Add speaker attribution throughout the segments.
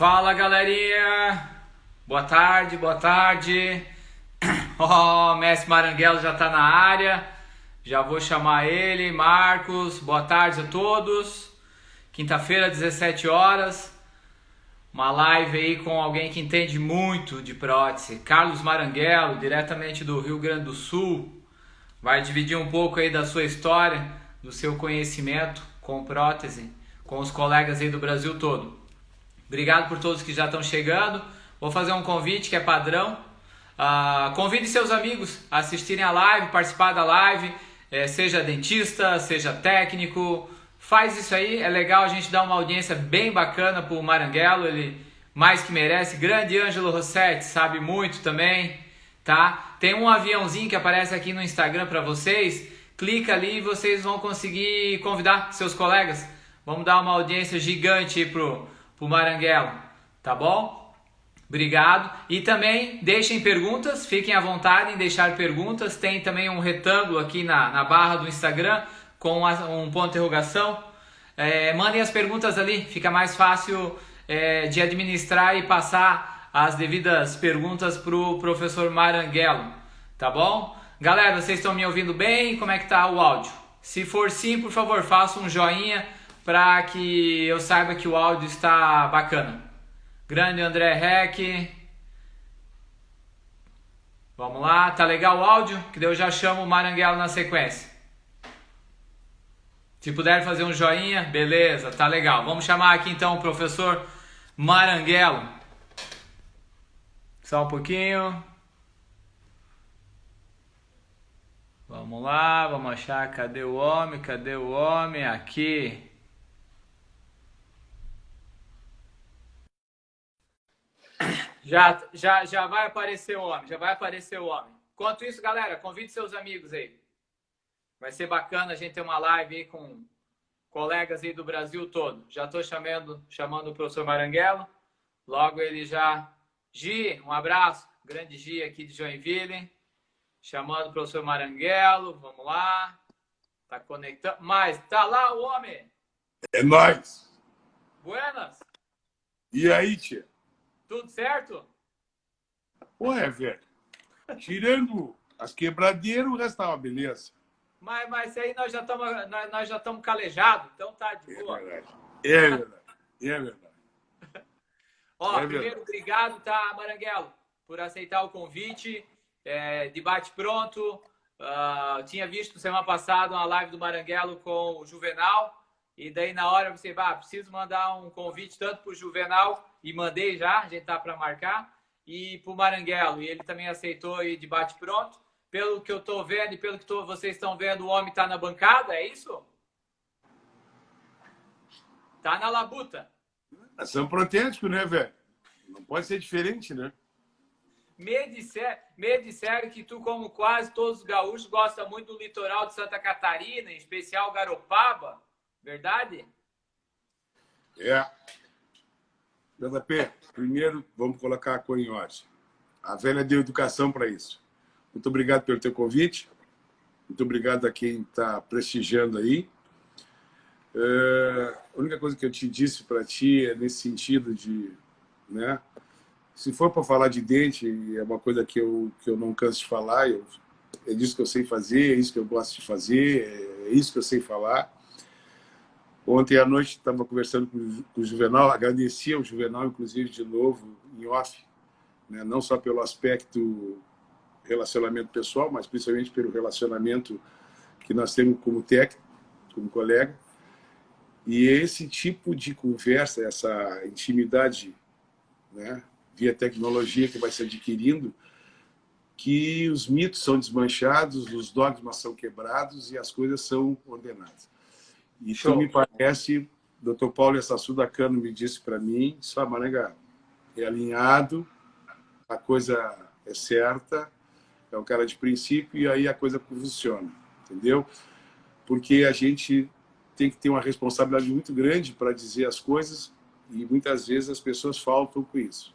Speaker 1: Fala, galerinha! Boa tarde, boa tarde. Ó, o Mestre Maranguelo já tá na área. Já vou chamar ele, Marcos. Boa tarde a todos. Quinta-feira, 17 horas. Uma live aí com alguém que entende muito de prótese. Carlos Maranguelo, diretamente do Rio Grande do Sul. Vai dividir um pouco aí da sua história, do seu conhecimento com prótese, com os colegas aí do Brasil todo. Obrigado por todos que já estão chegando. Vou fazer um convite que é padrão. Convide seus amigos a assistirem a live, participar da live, seja dentista, seja técnico. Faz isso aí, é legal a gente dar uma audiência bem bacana pro Maranguelo, ele mais que merece. Grande Ângelo Rossetti, sabe muito também, tá? Tem um aviãozinho que aparece aqui no Instagram para vocês. Clica ali e vocês vão conseguir convidar seus colegas. Vamos dar uma audiência gigante pro Maranguelo, tá bom? Obrigado. E também deixem perguntas, fiquem à vontade em deixar perguntas. Tem também um retângulo aqui na barra do Instagram com um ponto de interrogação. Mandem as perguntas ali, fica mais fácil de administrar e passar as devidas perguntas pro professor Maranguelo, tá bom? Galera, vocês estão me ouvindo bem? Como é que tá o áudio? Se for sim, por favor, faça um joinha para que eu saiba que o áudio está bacana. Grande André Reck. Vamos lá, tá legal o áudio? Que daí eu já chamo o Maranguelo na sequência. Se puder fazer um joinha, beleza, tá legal. Vamos chamar aqui então o professor Maranguelo. Só um pouquinho. Vamos lá, vamos achar, cadê o homem? Cadê o homem? Aqui. Já vai aparecer o homem, já vai aparecer o homem. Enquanto isso, galera, convide seus amigos aí. Vai ser bacana a gente ter uma live aí com colegas aí do Brasil todo. Já estou chamando o professor Maranguelo. Logo ele já... Gi, um abraço. Grande Gi aqui de Joinville. Chamando o professor Maranguelo. Vamos lá. Tá conectando. Mas tá lá o homem.
Speaker 2: É nóis.
Speaker 1: Buenas.
Speaker 2: E aí, tia?
Speaker 1: Tudo certo?
Speaker 2: Ué, velho. Tirando as quebradeiras, o resto tá uma beleza.
Speaker 1: Mas aí nós já estamos calejados, então tá de boa.
Speaker 2: É verdade. É verdade. É verdade.
Speaker 1: Ó, primeiro, obrigado, tá, Maranguelo, por aceitar o convite. Debate pronto. Tinha visto semana passada uma live do Maranguelo com o Juvenal. E daí na hora você, preciso mandar um convite tanto para o Juvenal, e mandei já, a gente tá para marcar, e para o Maranguelo. E ele também aceitou e debate pronto. Pelo que eu tô vendo e pelo que vocês estão vendo, o homem tá na bancada, é isso? Tá na labuta.
Speaker 2: São protéticos, né, velho? Não pode ser diferente, né?
Speaker 1: Me disseram que tu, como quase todos os gaúchos, gosta muito do litoral de Santa Catarina, em especial Garopaba. Verdade?
Speaker 2: JP, primeiro vamos colocar a coisa em ordem. A velha deu educação para isso. Muito obrigado pelo teu convite. Muito obrigado a quem está prestigiando aí. A única coisa que eu te disse para ti é nesse sentido de, né? Se for para falar de dente, é uma coisa que eu não canso de falar. É disso que eu sei fazer, é isso que eu gosto de fazer, é isso que eu sei falar. Ontem à noite estava conversando com o Juvenal, agradeci ao Juvenal, inclusive, de novo, em off, né? Não só pelo aspecto relacionamento pessoal, mas principalmente pelo relacionamento que nós temos como técnico, como colega. E esse tipo de conversa, essa intimidade, né, via tecnologia que vai se adquirindo, que os mitos são desmanchados, os dogmas são quebrados e as coisas são ordenadas. E tu me parece, Dr. Paulo Sassudacano me disse para mim, só Maranguelo, é alinhado, a coisa é certa, é um cara de princípio e aí a coisa funciona, entendeu? Porque a gente tem que ter uma responsabilidade muito grande para dizer as coisas e muitas vezes as pessoas faltam com isso.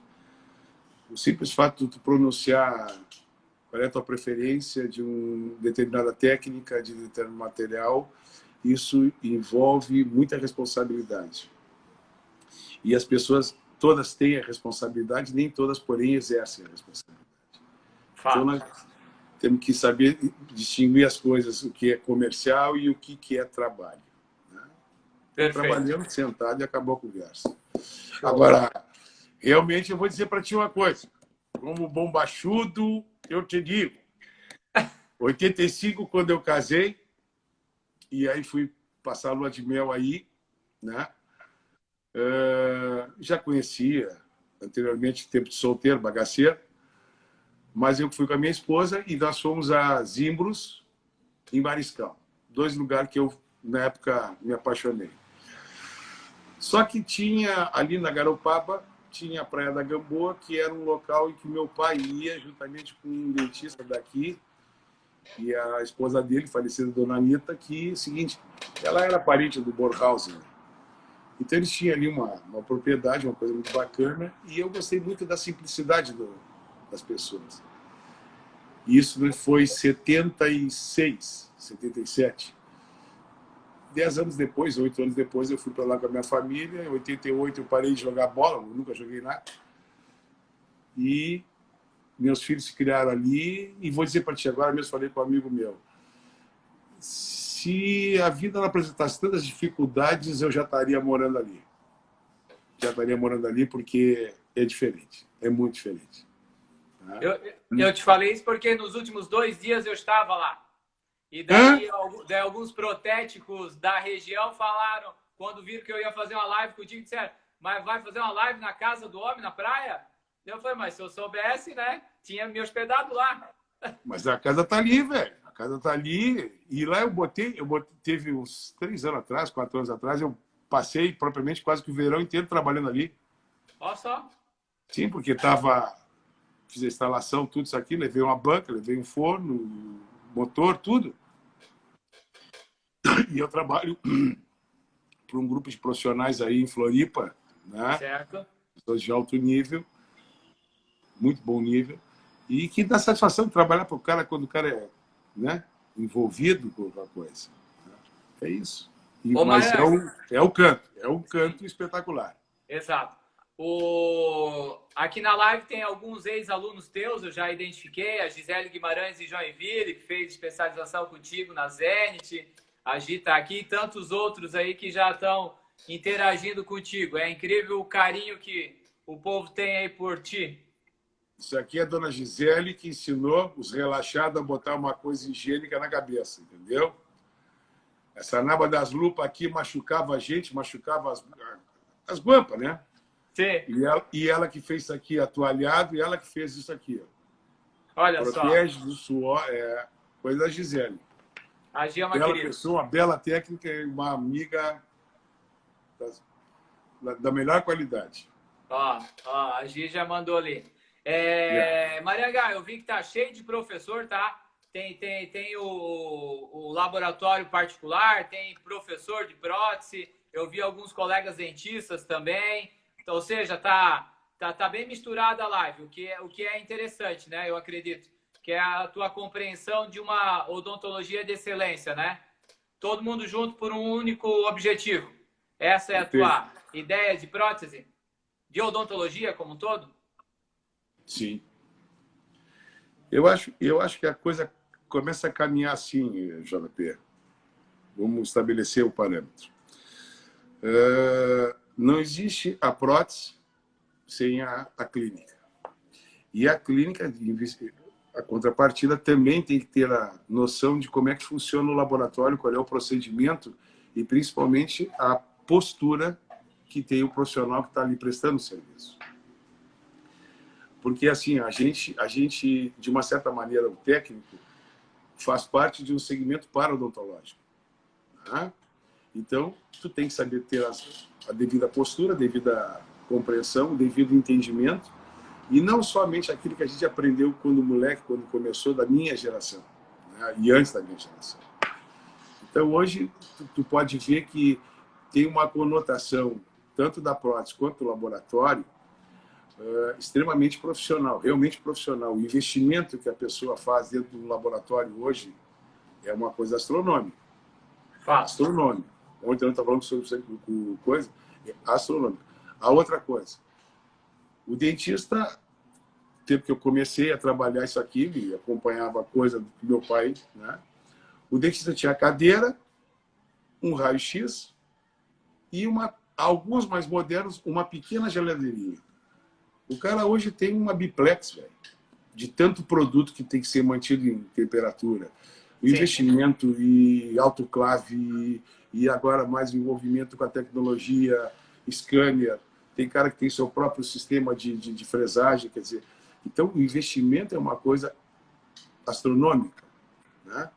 Speaker 2: O simples fato de tu pronunciar qual é a tua preferência de uma determinada técnica, de determinado material, isso envolve muita responsabilidade. E as pessoas todas têm a responsabilidade, nem todas, porém, exercem a responsabilidade.
Speaker 1: Fato.
Speaker 2: Então, nós temos que saber distinguir as coisas, o que é comercial e o que é trabalho. Né? Trabalhando sentado e acabou a conversa. Show. Agora, realmente, eu vou dizer para ti uma coisa. Como bombachudo, eu te digo. 85, quando eu casei, e aí fui passar a lua de mel aí, né? Já conhecia anteriormente tempo de solteiro, bagaceiro, mas eu fui com a minha esposa e nós fomos a Zimbros, em Mariscal. 2 lugares que eu, na época, me apaixonei. Só que tinha, ali na Garopaba, tinha a Praia da Gamboa, que era um local em que meu pai ia, juntamente com um dentista daqui, e a esposa dele, falecida Dona Anitta, que, seguinte, ela era parente do Borkhausen. Então, eles tinham ali uma propriedade, uma coisa muito bacana, e eu gostei muito da simplicidade das pessoas. Isso foi em 76, 77. 10 anos depois, 8 anos depois, eu fui para lá com a minha família. Em 88, eu parei de jogar bola, eu nunca joguei nada. E meus filhos se criaram ali. E vou dizer para ti, agora mesmo falei com um amigo meu, se a vida não apresentasse tantas dificuldades, eu já estaria morando ali. Já estaria morando ali porque é diferente, é muito diferente. Tá?
Speaker 1: Eu te falei isso porque nos últimos 2 dias eu estava lá. E daí alguns protéticos da região falaram, quando viram que eu ia fazer uma live contigo, disseram, mas vai fazer uma live na casa do homem, na praia? Eu falei, mas se eu soubesse, né, tinha me hospedado lá.
Speaker 2: Mas a casa tá ali, velho. A casa tá ali. E lá eu botei, teve uns 3 anos atrás, 4 anos atrás, eu passei propriamente quase que o verão inteiro trabalhando ali.
Speaker 1: Olha só.
Speaker 2: Sim, porque fiz a instalação, tudo isso aqui, levei uma banca, levei um forno, motor, tudo. E eu trabalho para um grupo de profissionais aí em Floripa, né?
Speaker 1: Certo.
Speaker 2: Pessoas de alto nível, muito bom nível, e que dá satisfação de trabalhar para o cara quando o cara é, né, envolvido com alguma coisa. É isso. Mas é um canto espetacular.
Speaker 1: Exato. Aqui na live tem alguns ex-alunos teus, eu já identifiquei, a Gisele Guimarães de Joinville, que fez especialização contigo na Zenit, a Gi tá aqui, e tantos outros aí que já estão interagindo contigo. É incrível o carinho que o povo tem aí por ti.
Speaker 2: Isso aqui é a dona Gisele que ensinou os relaxados a botar uma coisa higiênica na cabeça, entendeu? Essa naba das lupas aqui machucava a gente, machucava as guampas, né?
Speaker 1: Sim.
Speaker 2: E ela que fez isso aqui atoalhado, e ela que fez isso aqui. Ó.
Speaker 1: Olha
Speaker 2: Protege
Speaker 1: só.
Speaker 2: do suor, coisa da Gisele.
Speaker 1: A Gi é uma
Speaker 2: bela
Speaker 1: querida.
Speaker 2: Pessoa, uma bela técnica e uma amiga da melhor qualidade.
Speaker 1: Ó, a Gi já mandou ali. Mariangá, eu vi que tá cheio de professor, tá? Tem o laboratório particular, tem professor de prótese, eu vi alguns colegas dentistas também. Então, ou seja, tá bem misturada a live, o que é interessante, né? Eu acredito que é a tua compreensão de uma odontologia de excelência, né? Todo mundo junto por um único objetivo. Essa é a tua ideia de prótese? De odontologia como um todo?
Speaker 2: Sim. Eu acho que a coisa começa a caminhar assim, JP. Vamos estabelecer o parâmetro. Não existe a prótese sem a clínica. E a clínica, a contrapartida, também tem que ter a noção de como é que funciona o laboratório, qual é o procedimento e, principalmente, a postura que tem o profissional que está ali prestando o serviço. Porque, assim, a gente, de uma certa maneira, o técnico, faz parte de um segmento parodontológico. Tá? Então, tu tem que saber ter a devida postura, a devida compreensão, o devido entendimento, e não somente aquilo que a gente aprendeu quando moleque, quando começou, da minha geração, né? E antes da minha geração. Então, hoje, tu pode ver que tem uma conotação, tanto da prótese quanto do laboratório, extremamente profissional, realmente profissional. O investimento que a pessoa faz dentro do laboratório hoje é uma coisa astronômica. Astronômica. Ontem eu estava falando sobre coisa, é astronômica. A outra coisa, O dentista, no tempo que eu comecei a trabalhar isso aqui, e acompanhava a coisa do meu pai, né? O dentista tinha cadeira, um raio-x e alguns mais modernos, uma pequena geladeirinha. O cara hoje tem uma biplex, velho, de tanto produto que tem que ser mantido em temperatura. O investimento e autoclave e agora mais envolvimento com a tecnologia, scanner. Tem cara que tem seu próprio sistema de fresagem, quer dizer. Então, o investimento é uma coisa astronômica, né?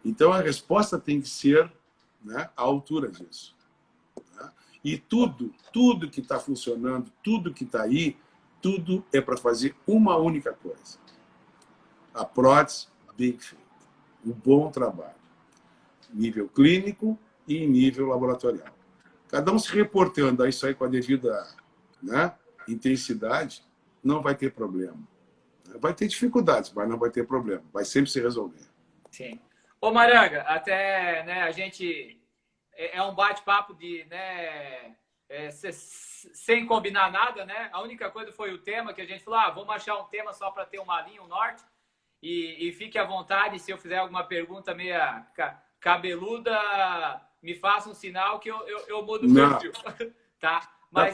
Speaker 2: Então, a resposta tem que ser, né, à altura disso. Né? E tudo que está funcionando, tudo que está aí, tudo é para fazer uma única coisa. A prótese bem feita. Um bom trabalho. Nível clínico e nível laboratorial. Cada um se reportando a isso aí com a devida, né, intensidade, não vai ter problema. Vai ter dificuldades, mas não vai ter problema. Vai sempre se resolver.
Speaker 1: Sim. Ô Maranga, até, né, a gente é um bate-papo de, né, sem combinar nada, né? A única coisa foi o tema que a gente falou, vamos achar um tema só para ter uma linha, um norte. E fique à vontade, se eu fizer alguma pergunta meia cabeluda, me faça um sinal que eu mudo o perfil. Tá? Mas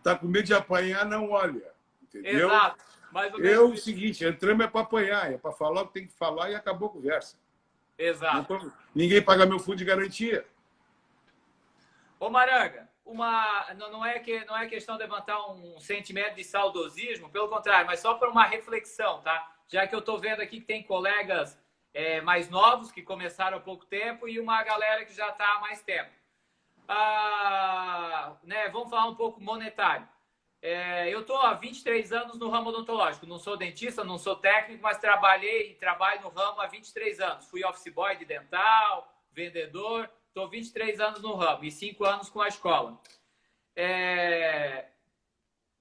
Speaker 2: tá com medo de apanhar, não olha. Entendeu?
Speaker 1: Exato. Mas
Speaker 2: o seguinte, entramos é para apanhar, é para falar o que tem que falar e acabou a conversa.
Speaker 1: Exato.
Speaker 2: Ninguém paga meu fundo de garantia.
Speaker 1: Ô Maranga, não é questão de levantar um sentimento de saudosismo, pelo contrário, mas só para uma reflexão, tá? Já que eu estou vendo aqui que tem colegas mais novos que começaram há pouco tempo e uma galera que já está há mais tempo. Né, vamos falar um pouco monetário. Eu estou há 23 anos no ramo odontológico. Não sou dentista, não sou técnico, mas trabalhei e trabalho no ramo há 23 anos. Fui office boy de dental, vendedor. Estou 23 anos no ramo e 5 anos com a escola.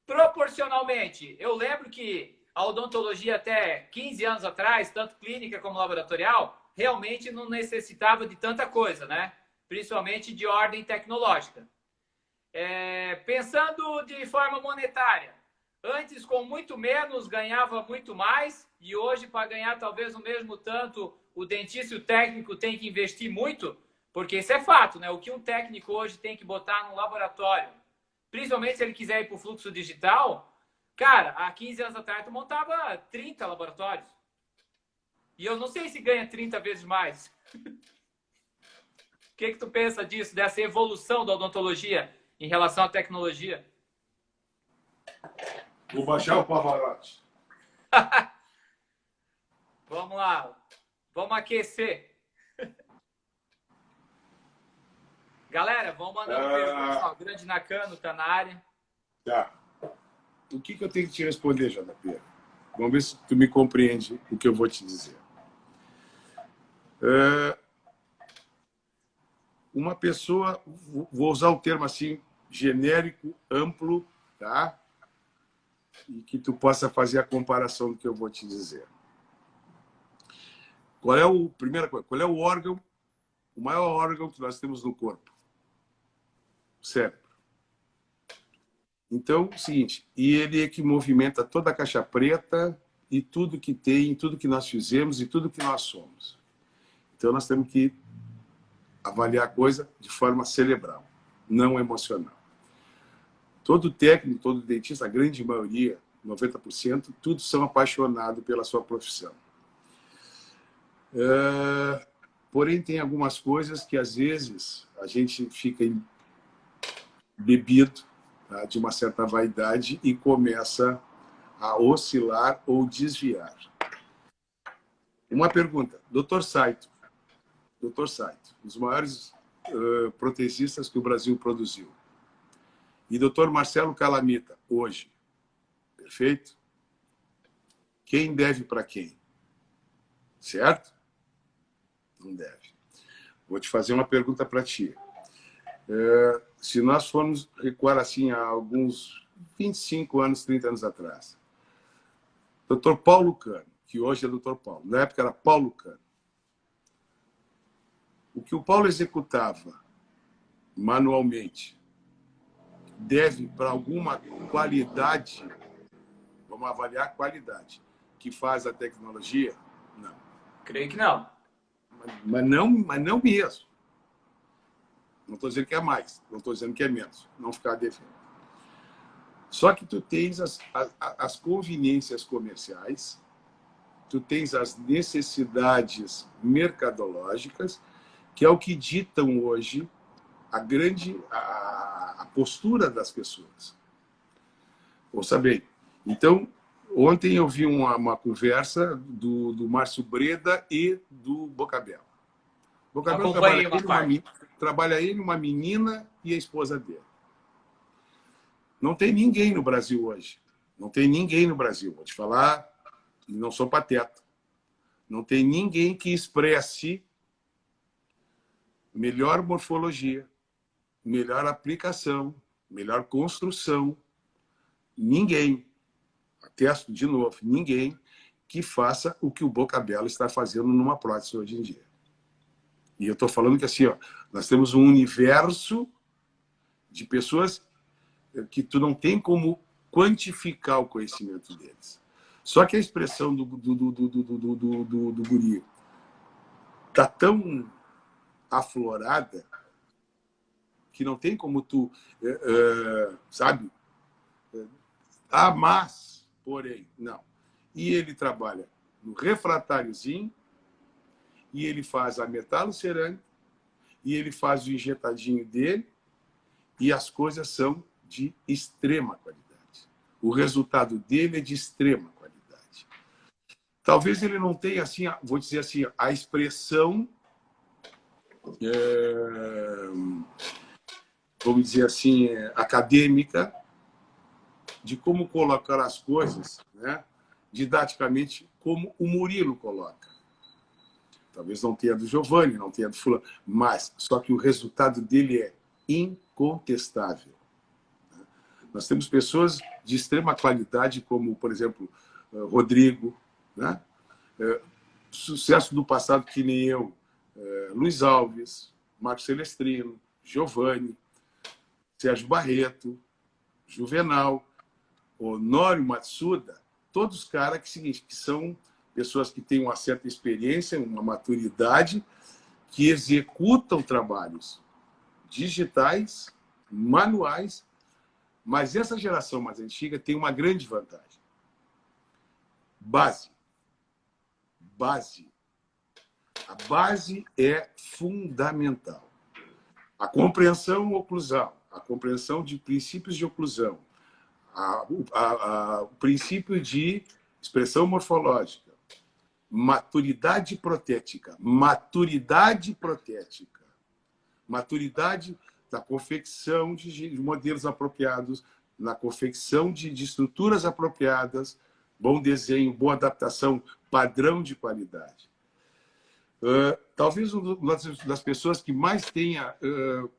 Speaker 1: Proporcionalmente, eu lembro que a odontologia até 15 anos atrás, tanto clínica como laboratorial, realmente não necessitava de tanta coisa, né? Principalmente de ordem tecnológica. Pensando de forma monetária, antes com muito menos ganhava muito mais e hoje para ganhar talvez o mesmo tanto, o dentista e o técnico tem que investir muito, porque isso é fato, né? O que um técnico hoje tem que botar no laboratório, principalmente se ele quiser ir para o fluxo digital, cara, há 15 anos atrás tu montava 30 laboratórios. E eu não sei se ganha 30 vezes mais. O que tu pensa disso, dessa evolução da odontologia em relação à tecnologia?
Speaker 2: Vou baixar o Pavarotti.
Speaker 1: Vamos lá. Vamos aquecer. Galera, vamos mandando perguntas. Grande Nakano tá na área.
Speaker 2: Tá. O que eu tenho que te responder, JP? Vamos ver se tu me compreende o que eu vou te dizer. Uma pessoa, vou usar o termo assim, genérico, amplo, tá? E que tu possa fazer a comparação do que eu vou te dizer. Primeira coisa, qual é o órgão, o maior órgão que nós temos no corpo? O cérebro. Então, é o seguinte, e ele é que movimenta toda a caixa preta e tudo que tem, tudo que nós fizemos e tudo que nós somos. Então, nós temos que avaliar a coisa de forma cerebral, não emocional. Todo técnico, todo dentista, a grande maioria, 90%, todos são apaixonados pela sua profissão. Porém, tem algumas coisas que, às vezes, a gente fica bebido, tá, de uma certa vaidade e começa a oscilar ou desviar. Uma pergunta. Dr. Saito, um dos maiores protesistas que o Brasil produziu. E Dr. Marcelo Calamita, hoje. Perfeito? Quem deve para quem? Certo? Não deve. Vou te fazer uma pergunta para ti. Se nós formos recuar assim há alguns 25 anos, 30 anos atrás, Dr. Paulo Cano, que hoje é Dr. Paulo, na época era Paulo Cano, o que o Paulo executava manualmente deve para alguma qualidade Vamos avaliar a qualidade. Que faz a tecnologia? Não.
Speaker 1: Creio que não.
Speaker 2: Mas não mesmo. Não estou dizendo que é mais, não estou dizendo que é menos. Não ficar devendo. Só que tu tens as conveniências comerciais, tu tens as necessidades mercadológicas, que é o que ditam hoje a postura das pessoas. Ouça bem. Então, ontem eu vi uma conversa do Márcio Breda e do Bocabella. Bocabella trabalha ele, uma menina e a esposa dele. Não tem ninguém no Brasil hoje. Não tem ninguém no Brasil. Vou te falar, e não sou pateta. Não tem ninguém que expresse melhor morfologia, melhor aplicação, melhor construção. Ninguém, atesto de novo, ninguém que faça o que o Bocabella está fazendo numa prótese hoje em dia. E eu estou falando que assim, ó, nós temos um universo de pessoas que tu não tem como quantificar o conhecimento deles. Só que a expressão do guri está tão aflorada que não tem como tu, sabe? Mas, porém, não. E ele trabalha no refratáriozinho, e ele faz a metalocerâmica, e ele faz o injetadinho dele, e as coisas são de extrema qualidade. O resultado dele é de extrema qualidade. Talvez ele não tenha, assim, vou dizer assim, a expressão, vamos dizer assim, acadêmica, de como colocar as coisas, né, didaticamente, como o Murilo coloca. Talvez não tenha do Giovanni, não tenha do fulano, mas só que o resultado dele é incontestável. Nós temos pessoas de extrema qualidade, como, por exemplo, Rodrigo, né? Sucesso do passado que nem eu, Luiz Alves, Marcos Celestrino, Giovanni, Sérgio Barreto, Juvenal, Honório Matsuda, todos caras que são pessoas que têm uma certa experiência, uma maturidade, que executam trabalhos digitais, manuais, mas essa geração mais antiga tem uma grande vantagem. Base. Base. A base é fundamental. A compreensão oclusal, a compreensão de princípios de oclusão, o princípio de expressão morfológica, maturidade protética, maturidade da confecção de modelos apropriados, na confecção de estruturas apropriadas, bom desenho, boa adaptação, padrão de qualidade. Talvez uma das pessoas que mais tenha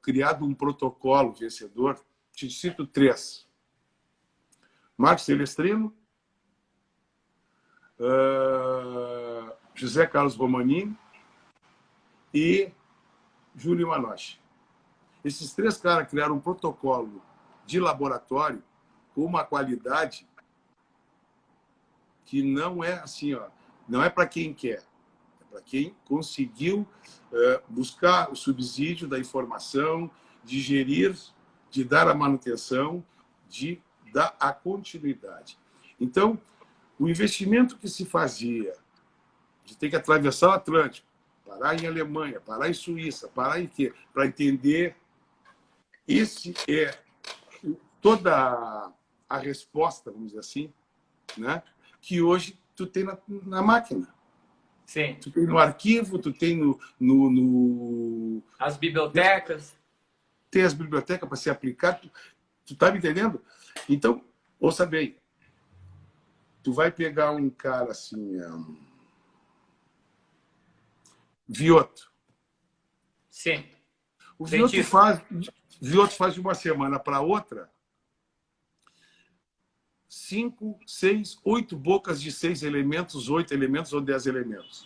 Speaker 2: criado um protocolo vencedor, te cito 3. Marcos Celestrino, José Carlos Romanini e Júlio Manoche. Esses 3 caras criaram um protocolo de laboratório com uma qualidade que não é assim, ó, não é para quem quer, é para quem conseguiu buscar o subsídio da informação, de gerir, de dar a manutenção, de dar a continuidade. Então, o investimento que se fazia de ter que atravessar o Atlântico, parar em Alemanha, parar em Suíça, parar em quê? Para entender. Esse é toda a resposta, vamos dizer assim, né? Que hoje tu tem na máquina.
Speaker 1: Sim.
Speaker 2: Tu tem no arquivo, tu tem
Speaker 1: as bibliotecas.
Speaker 2: Tem as bibliotecas para ser aplicado. Tu tá me entendendo? Então, ouça bem. Tu vai pegar um cara assim... Vioto.
Speaker 1: Sim.
Speaker 2: O Vioto faz de uma semana para outra 5, 6, 8 bocas de 6 elementos, 8 elementos ou 10 elementos.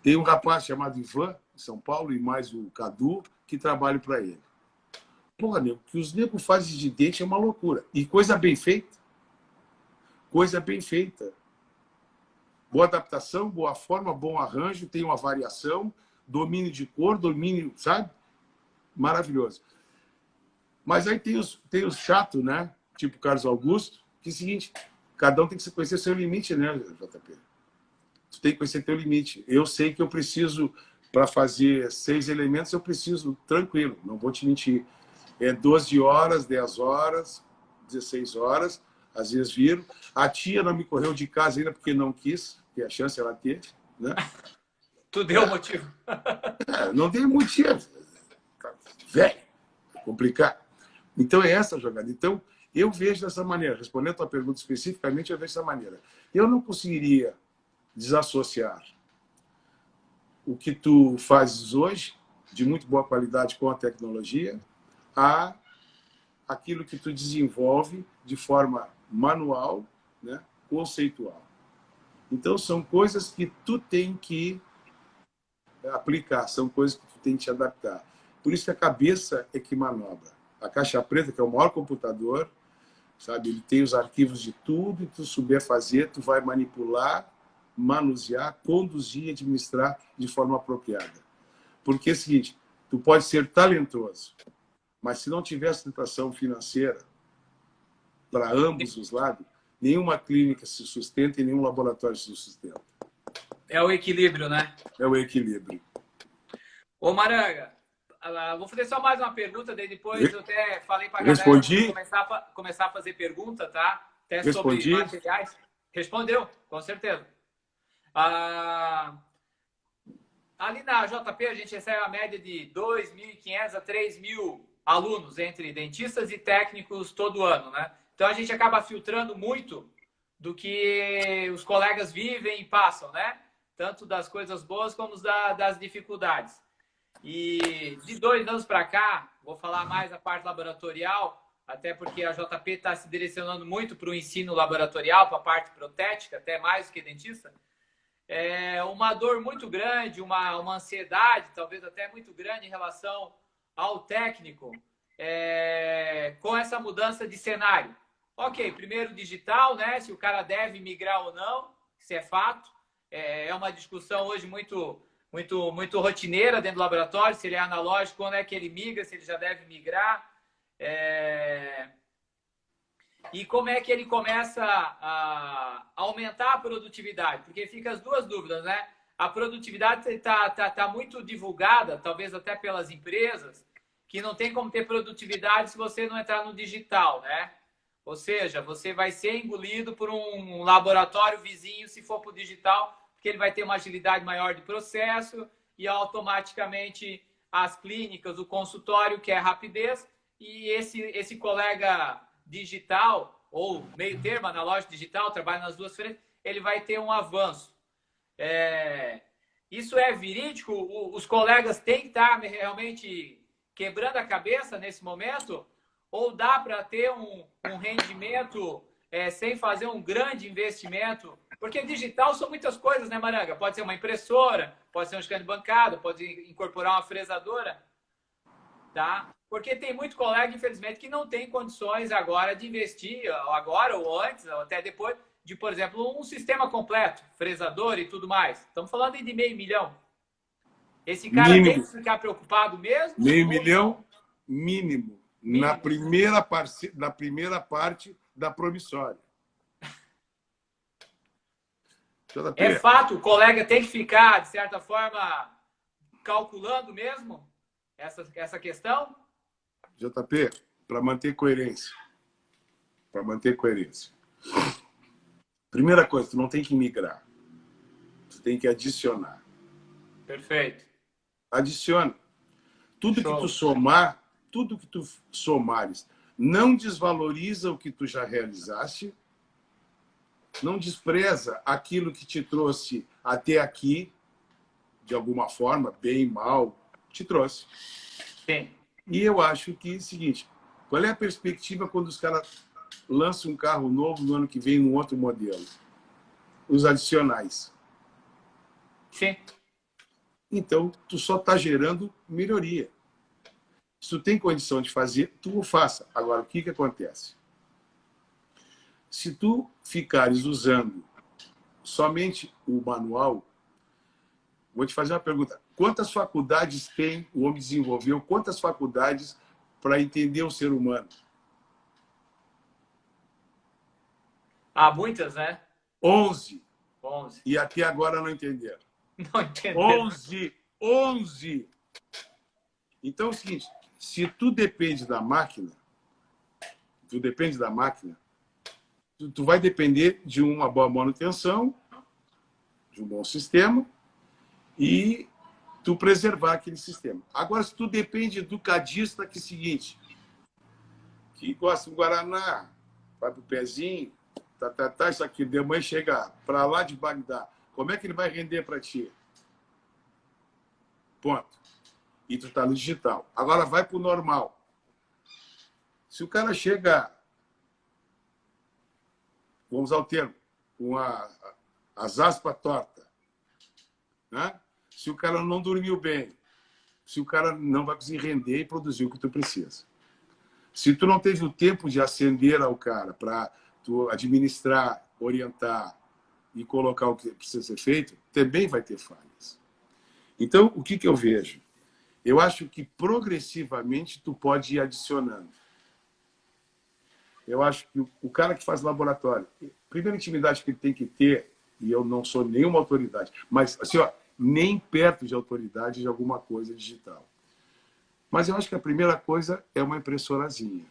Speaker 2: Tem um rapaz chamado Ivan, em São Paulo, e mais o Cadu, que trabalham para ele. Porra, nego, o que os negros fazem de dente é uma loucura. E coisa bem feita. coisa bem feita. Boa adaptação, boa forma, bom arranjo, tem uma variação, domínio de cor, domínio, sabe? Maravilhoso. Mas aí tem os chatos, né? Tipo Carlos Augusto, que é o seguinte, cada um tem que conhecer seu limite, né, JP? Tu tem que conhecer teu limite. Eu sei que eu preciso, para fazer 6 elementos, eu preciso, tranquilo, não vou te mentir. 12 horas, 10 horas, 16 horas, às vezes viro. A tia não me correu de casa ainda porque não quis, que a chance ela teve, né?
Speaker 1: Tu deu motivo.
Speaker 2: Não tem motivo. Velho, complicado. Então é essa a jogada. Então eu vejo dessa maneira, respondendo a tua pergunta especificamente, eu vejo dessa maneira. Eu não conseguiria desassociar o que tu fazes hoje, de muito boa qualidade com a tecnologia, a aquilo que tu desenvolve de forma manual, né, conceitual. Então, são coisas que tu tem que aplicar, são coisas que tu tem que te adaptar. Por isso que a cabeça é que manobra. A caixa preta, que é o maior computador, sabe, ele tem os arquivos de tudo, e tu souber fazer, tu vai manipular, manusear, conduzir e administrar de forma apropriada. Porque é o seguinte, tu pode ser talentoso, mas se não tiver sustentação financeira para ambos os lados, nenhuma clínica se sustenta e nenhum laboratório se sustenta.
Speaker 1: É o equilíbrio, né?
Speaker 2: É o equilíbrio.
Speaker 1: Ô, Maranga, vou fazer só mais uma pergunta, daí depois eu até falei para a galera começar a fazer pergunta, tá? Até sobre materiais. Respondeu, com certeza. Ali na JP a gente recebe a média de 2.500 a 3.000 alunos entre dentistas e técnicos todo ano, né? Então a gente acaba filtrando muito do que os colegas vivem e passam, né? Tanto das coisas boas como das dificuldades. E de 2 anos para cá, vou falar mais a parte laboratorial, até porque a JP está se direcionando muito para o ensino laboratorial, para a parte protética, até mais do que dentista. É uma dor muito grande, uma ansiedade, talvez até muito grande em relação ao técnico, com essa mudança de cenário. Ok, primeiro digital, né? Se o cara deve migrar ou não, isso é fato. É uma discussão hoje muito rotineira dentro do laboratório, se ele é analógico, quando é que ele migra, se ele já deve migrar. E como é que ele começa a aumentar a produtividade? Porque fica as duas dúvidas, né? A produtividade está muito divulgada, talvez até pelas empresas, que não tem como ter produtividade se você não entrar no digital, né? Ou seja, você vai ser engolido por um laboratório vizinho se for para o digital, porque ele vai ter uma agilidade maior de processo e automaticamente as clínicas, o consultório quer rapidez e esse colega digital ou meio termo, analógico digital, trabalha nas duas frentes, ele vai ter um avanço. Isso é verídico? Os colegas têm que estar realmente quebrando a cabeça nesse momento? Ou dá para ter um rendimento sem fazer um grande investimento? Porque digital são muitas coisas, né, Maranga? Pode ser uma impressora, pode ser um scan de bancada, pode incorporar uma fresadora, tá? Porque tem muito colega, infelizmente, que não tem condições agora de investir, agora ou antes, ou até depois, de, por exemplo, um sistema completo, fresador e tudo mais. Estamos falando de $500 mil. Esse cara tem que ficar preocupado mesmo?
Speaker 2: $500 mil, mínimo. Na primeira parte da promissória.
Speaker 1: É fato, o colega tem que ficar, de certa forma, calculando mesmo essa questão?
Speaker 2: JP, para manter coerência. Para manter coerência. Primeira coisa, tu não tem que migrar. Tu tem que adicionar.
Speaker 1: Perfeito.
Speaker 2: Adiciona. Tudo que tu somares não desvaloriza o que tu já realizaste, não despreza aquilo que te trouxe até aqui, de alguma forma, bem, mal, te trouxe.
Speaker 1: Sim.
Speaker 2: E eu acho que é o seguinte, qual é a perspectiva quando os caras lançam um carro novo no ano que vem, num outro modelo? Os adicionais.
Speaker 1: Sim.
Speaker 2: Então, tu só está gerando melhoria. Se tu tem condição de fazer, tu o faça. Agora, o que acontece? Se tu ficares usando somente o manual, vou te fazer uma pergunta. Quantas faculdades tem o homem desenvolveu? Quantas faculdades para entender o ser humano?
Speaker 1: Há muitas, né?
Speaker 2: 11.
Speaker 1: 11.
Speaker 2: E até agora não entenderam.
Speaker 1: Não entenderam.
Speaker 2: 11. Então é o seguinte, se tu depende da máquina, tu vai depender de uma boa manutenção, de um bom sistema e tu preservar aquele sistema. Agora, se tu depende do cadista, que é o seguinte, que gosta do Guaraná, vai pro pezinho, isso aqui, de manhã chega para lá de Bagdá, como é que ele vai render para ti? Ponto. E tu tá no digital. Agora vai pro normal. Se o cara chega, vamos usar o termo, com as aspas tortas, né? Se o cara não dormiu bem, se o cara não vai conseguir render e produzir o que tu precisa. Se tu não teve o tempo de acender ao cara para tu administrar, orientar e colocar o que precisa ser feito, também vai ter falhas. Então, o que eu vejo? Eu acho que progressivamente tu pode ir adicionando. Eu acho que o cara que faz laboratório, a primeira intimidade que ele tem que ter, e eu não sou nenhuma autoridade, mas assim, ó, nem perto de autoridade de alguma coisa digital. Mas eu acho que a primeira coisa é uma impressorazinha.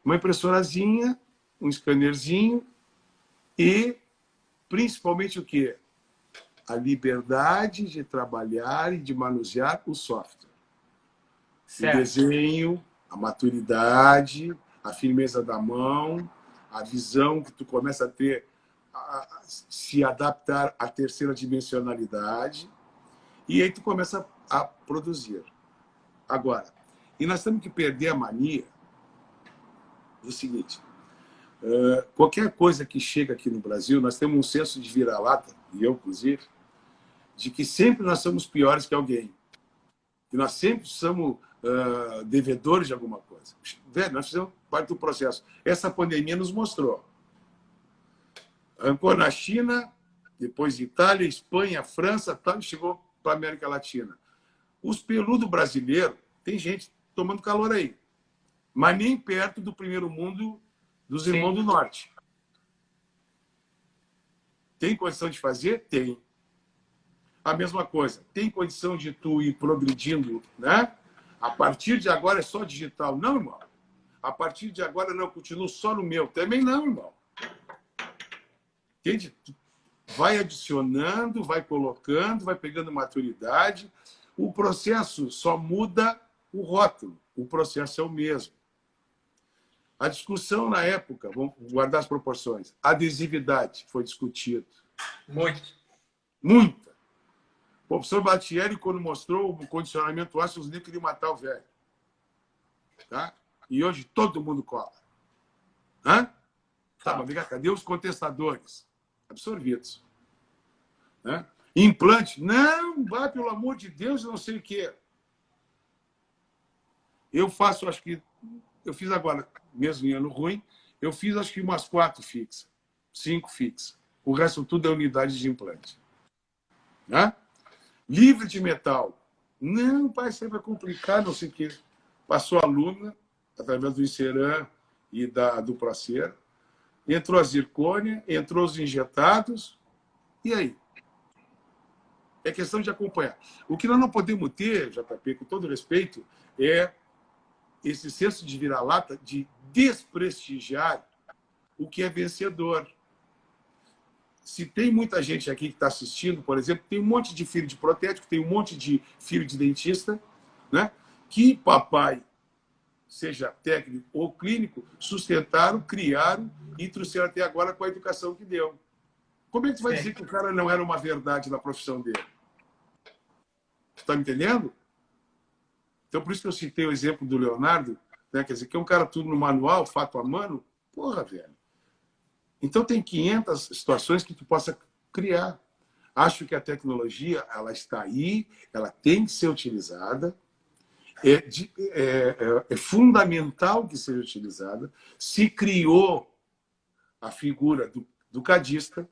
Speaker 2: Uma impressorazinha, um scannerzinho e, principalmente, o quê? A liberdade de trabalhar e de manusear o software. Certo. O desenho, a maturidade, a firmeza da mão, a visão que tu começa a ter, se adaptar à terceira dimensionalidade, e aí tu começa a produzir. Agora, e nós temos que perder a mania do seguinte, qualquer coisa que chega aqui no Brasil, nós temos um senso de vira-lata, e eu, inclusive, de que sempre nós somos piores que alguém. Que nós sempre somos devedores de alguma coisa. Velho, nós fizemos parte do processo. Essa pandemia nos mostrou. Arrancou na China, depois Itália, Espanha, França, tal, e chegou para a América Latina. Os peludos brasileiros, tem gente tomando calor aí. Mas nem perto do primeiro mundo dos irmãos do norte. Tem condição de fazer? Tem. A mesma coisa. Tem condição de tu ir progredindo, né? A partir de agora é só digital. Não, irmão. A partir de agora não, eu continuo só no meu. Também não, irmão. Entende? Vai adicionando, vai colocando, vai pegando maturidade. O processo só muda o rótulo. O processo é o mesmo. A discussão na época, vamos guardar as proporções, adesividade foi discutido.
Speaker 1: Muito.
Speaker 2: Muita. O professor Batieri, quando mostrou o condicionamento ácido, os negros queriam matar o velho. Tá? E hoje todo mundo cola. Hã? Tá, mas liga, cadê os contestadores? Absorvidos. Né? Implante? Não, vai, pelo amor de Deus, não sei o quê. Eu faço, acho que... Eu fiz agora, mesmo em ano ruim, eu fiz acho que umas 4 fixas, 5 fixas. O resto tudo é unidade de implante. Né? Livre de metal. Não, pai, isso aí vai complicar, não sei o quê. Passou a aluna, através do Inceran e do Procer. Entrou a zircônia, entrou os injetados. E aí? É questão de acompanhar. O que nós não podemos ter, JP, com todo respeito, é esse senso de vira-lata de desprestigiar o que é vencedor. Se tem muita gente aqui que está assistindo, por exemplo, tem um monte de filho de protético, tem um monte de filho de dentista, né? Que papai, seja técnico ou clínico, sustentaram, criaram e trouxeram até agora com a educação que deu. Como é que tu vai dizer que o cara não era uma verdade na profissão dele? Está me entendendo? Então, por isso que eu citei o exemplo do Leonardo, né? Quer dizer, que é um cara tudo no manual, fato a mano. Porra, velho. Então, tem 500 situações que tu possa criar. Acho que a tecnologia, ela está aí, ela tem que ser utilizada, é fundamental que seja utilizada. Se criou a figura do cadista,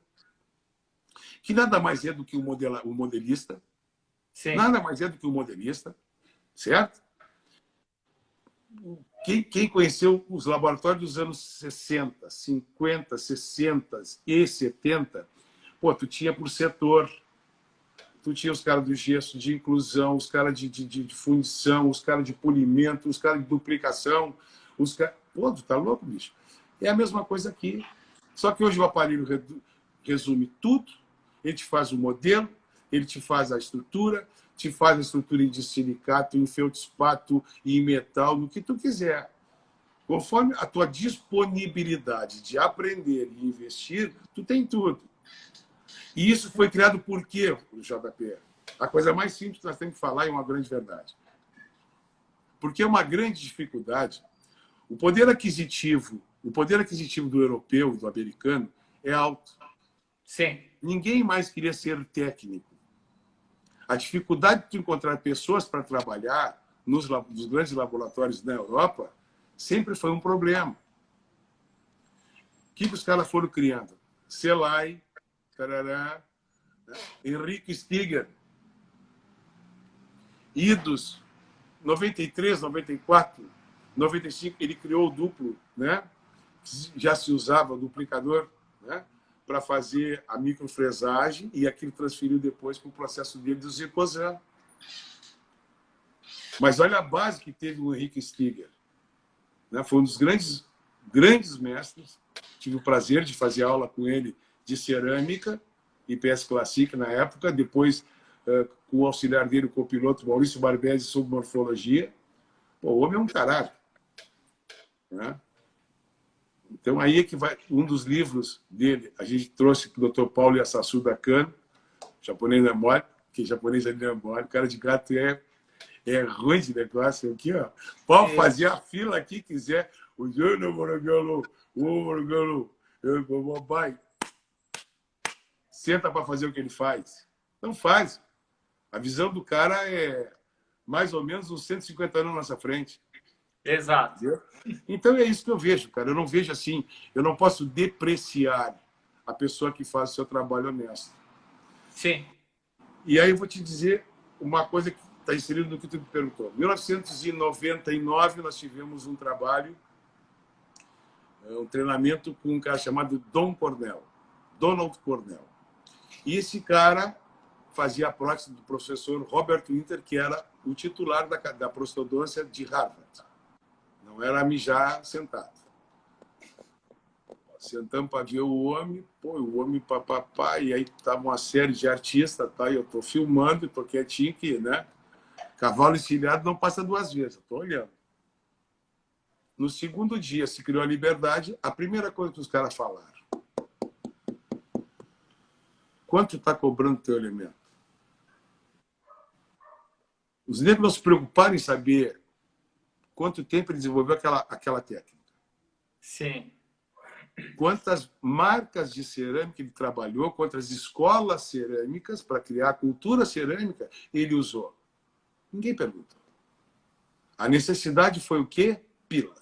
Speaker 2: que nada mais é do que o modelista,
Speaker 1: Sim.
Speaker 2: nada mais é do que o modelista, certo? Quem conheceu os laboratórios dos anos 60, 50, 60 e 70, pô, tu tinha por setor, tu tinha os caras do gesso de inclusão, os caras de fundição, os caras de polimento, os caras de duplicação, os caras... Pô, tu tá louco, bicho? É a mesma coisa aqui. Só que hoje o aparelho resume tudo, ele te faz o modelo, ele te faz a estrutura de silicato, em feldspato, em metal, no que tu quiser. Conforme a tua disponibilidade de aprender e investir, tu tem tudo. E isso foi criado por quê, JP? A coisa mais simples que nós temos que falar é uma grande verdade. Porque é uma grande dificuldade. O poder aquisitivo do europeu e do americano é alto.
Speaker 1: Sim.
Speaker 2: Ninguém mais queria ser técnico. A dificuldade de encontrar pessoas para trabalhar nos grandes laboratórios na Europa sempre foi um problema. O que os caras foram criando? Selay, tarará, Henrique Stiger, idos, 93, 94, 95, ele criou o duplo, né? Já se usava o duplicador, né? Para fazer a microfresagem, e aquilo transferiu depois para o processo dele do zircosan. Mas olha a base que teve o Henrique Stiger, né? Foi um dos grandes mestres. Tive o prazer de fazer aula com ele de cerâmica e PS Classic na época. Depois, com o auxiliar dele, o copiloto Maurício Barbesi, sobre morfologia. Pô, o homem é um caralho, né? Então, aí é que vai um dos livros dele. A gente trouxe para o Dr. Paulo Yasasuda Kano, japonês não é mole, que japonês ali não é mole, cara de gato é ruim de negócio aqui, ó. Pode fazer a fila aqui, quiser. O Júnior Morangelo, o Morangelo, o papai. Senta para fazer o que ele faz. Não faz. A visão do cara é mais ou menos uns 150 anos na nossa frente.
Speaker 1: Exato.
Speaker 2: Entendeu? Então é isso que eu vejo, cara. Eu não vejo assim, eu não posso depreciar a pessoa que faz o seu trabalho honesto.
Speaker 1: Sim.
Speaker 2: E aí eu vou te dizer uma coisa que está inserida no que tu me perguntou. Em 1999, nós tivemos um trabalho, um treinamento com um cara chamado Donald Cornell. E esse cara fazia a prótese do professor Robert Winter, que era o titular da prostodôncia de Harvard. Não era mijar sentado. Sentamos para ver o homem, pô, o homem papapá, e aí estava uma série de artistas, tá? E eu estou filmando, estou quietinho aqui, né? Cavalo encilhado não passa duas vezes, eu estou olhando. No segundo dia se criou a liberdade, a primeira coisa que os caras falaram: quanto está cobrando o teu elemento? Os negros não se preocuparam em saber quanto tempo ele desenvolveu aquela técnica.
Speaker 1: Sim.
Speaker 2: Quantas marcas de cerâmica ele trabalhou, quantas escolas cerâmicas para criar a cultura cerâmica ele usou. Ninguém perguntou. A necessidade foi o quê? Pila.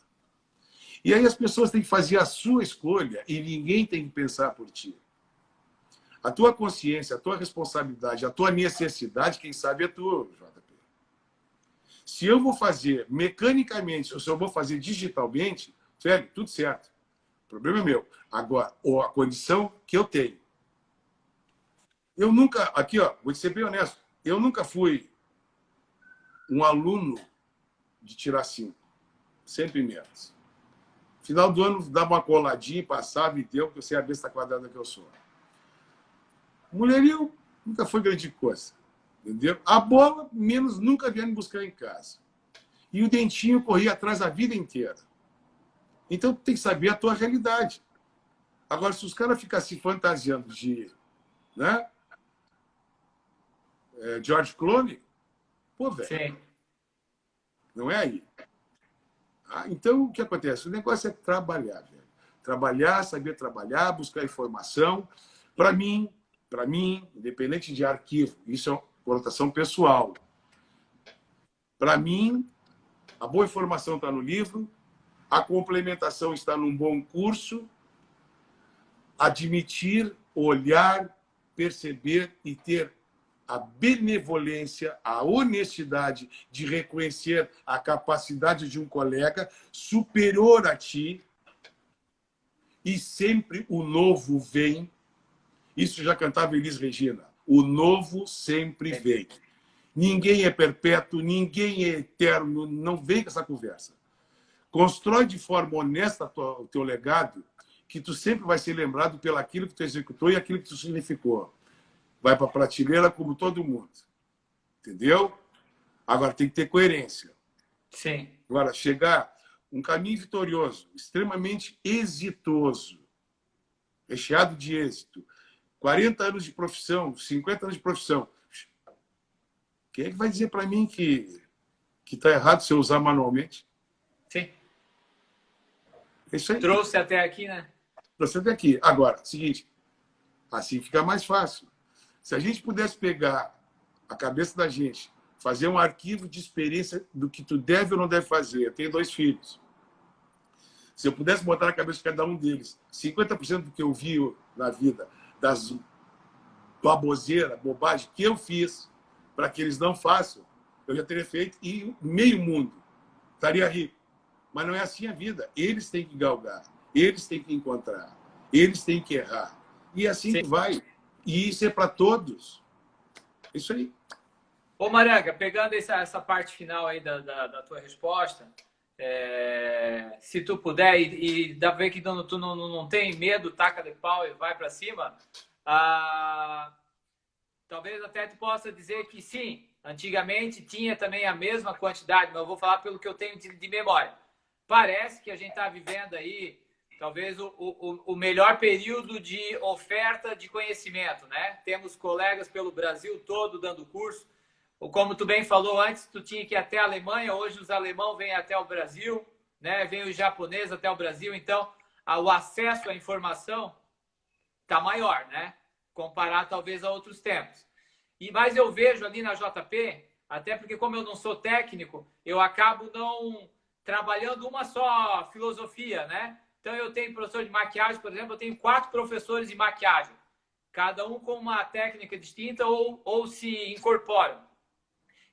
Speaker 2: E aí as pessoas têm que fazer a sua escolha e ninguém tem que pensar por ti. A tua consciência, a tua responsabilidade, a tua necessidade, quem sabe é tu, JP. Se eu vou fazer mecanicamente, ou se eu vou fazer digitalmente, velho, tudo certo. O problema é meu. Agora, ou a condição que eu tenho. Eu nunca, aqui, ó, vou ser bem honesto, eu nunca fui um aluno de tirar 5. Sempre menos. Final do ano, dava uma coladinha, passava e deu, porque eu sei a besta quadrada que eu sou. Mulherio nunca foi grande coisa. Entendeu? A bola, menos, nunca vieram me buscar em casa. E o dentinho corria atrás a vida inteira. Então, tu tem que saber a tua realidade. Agora, se os caras ficam se fantasiando de, né, George Clooney, pô, velho,
Speaker 1: Sim.
Speaker 2: não é aí. Então, o que acontece? O negócio é trabalhar, velho. Trabalhar, saber trabalhar, buscar informação. Para mim, independente de arquivo, isso é uma conotação pessoal. Para mim, a boa informação está no livro, a complementação está num bom curso, admitir, olhar, perceber e ter a benevolência, a honestidade de reconhecer a capacidade de um colega superior a ti, e sempre o novo vem. Isso já cantava Elis Regina. O novo sempre vem. Ninguém é perpétuo, ninguém é eterno, não vem com essa conversa. Constrói de forma honesta o teu legado, que tu sempre vai ser lembrado pelo aquilo que tu executou e aquilo que tu significou. Vai para a prateleira como todo mundo. Entendeu? Agora tem que ter coerência.
Speaker 1: Sim.
Speaker 2: Agora, chegar um caminho vitorioso, extremamente exitoso, recheado de êxito, 40 anos de profissão, 50 anos de profissão. Quem é que vai dizer para mim que está errado se eu usar manualmente?
Speaker 1: Sim.
Speaker 2: É isso aí.
Speaker 1: Trouxe até aqui, né?
Speaker 2: Trouxe até aqui. Agora, seguinte, assim fica mais fácil. Se a gente pudesse pegar a cabeça da gente, fazer um arquivo de experiência do que tu deve ou não deve fazer. Eu tenho 2 filhos. Se eu pudesse botar na cabeça de cada um deles 50% do que eu vi na vida, das baboseiras, bobagem que eu fiz, para que eles não façam, eu já teria feito e meio mundo estaria rico. Mas não é assim a vida. Eles têm que galgar, eles têm que encontrar, eles têm que errar. E assim que vai. E isso é para todos. Isso aí.
Speaker 1: Ô, Maranga, pegando essa parte final aí da tua resposta, se tu puder, e dá pra ver que tu não tem medo, taca de pau e vai para cima, talvez até tu possa dizer que sim, antigamente tinha também a mesma quantidade, mas eu vou falar pelo que eu tenho de memória. Parece que a gente está vivendo aí talvez o melhor período de oferta de conhecimento, né? Temos colegas pelo Brasil todo dando curso. Ou como tu bem falou antes, tu tinha que ir até a Alemanha, hoje os alemãos vêm até o Brasil, né? Vem os japoneses até o Brasil, então o acesso à informação está maior, né? Comparado talvez a outros tempos. Mas eu vejo ali na JP, até porque como eu não sou técnico, eu acabo não trabalhando uma só filosofia, né? Então eu tenho professor de maquiagem, por exemplo, eu tenho 4 professores de maquiagem, cada um com uma técnica distinta ou se incorporam.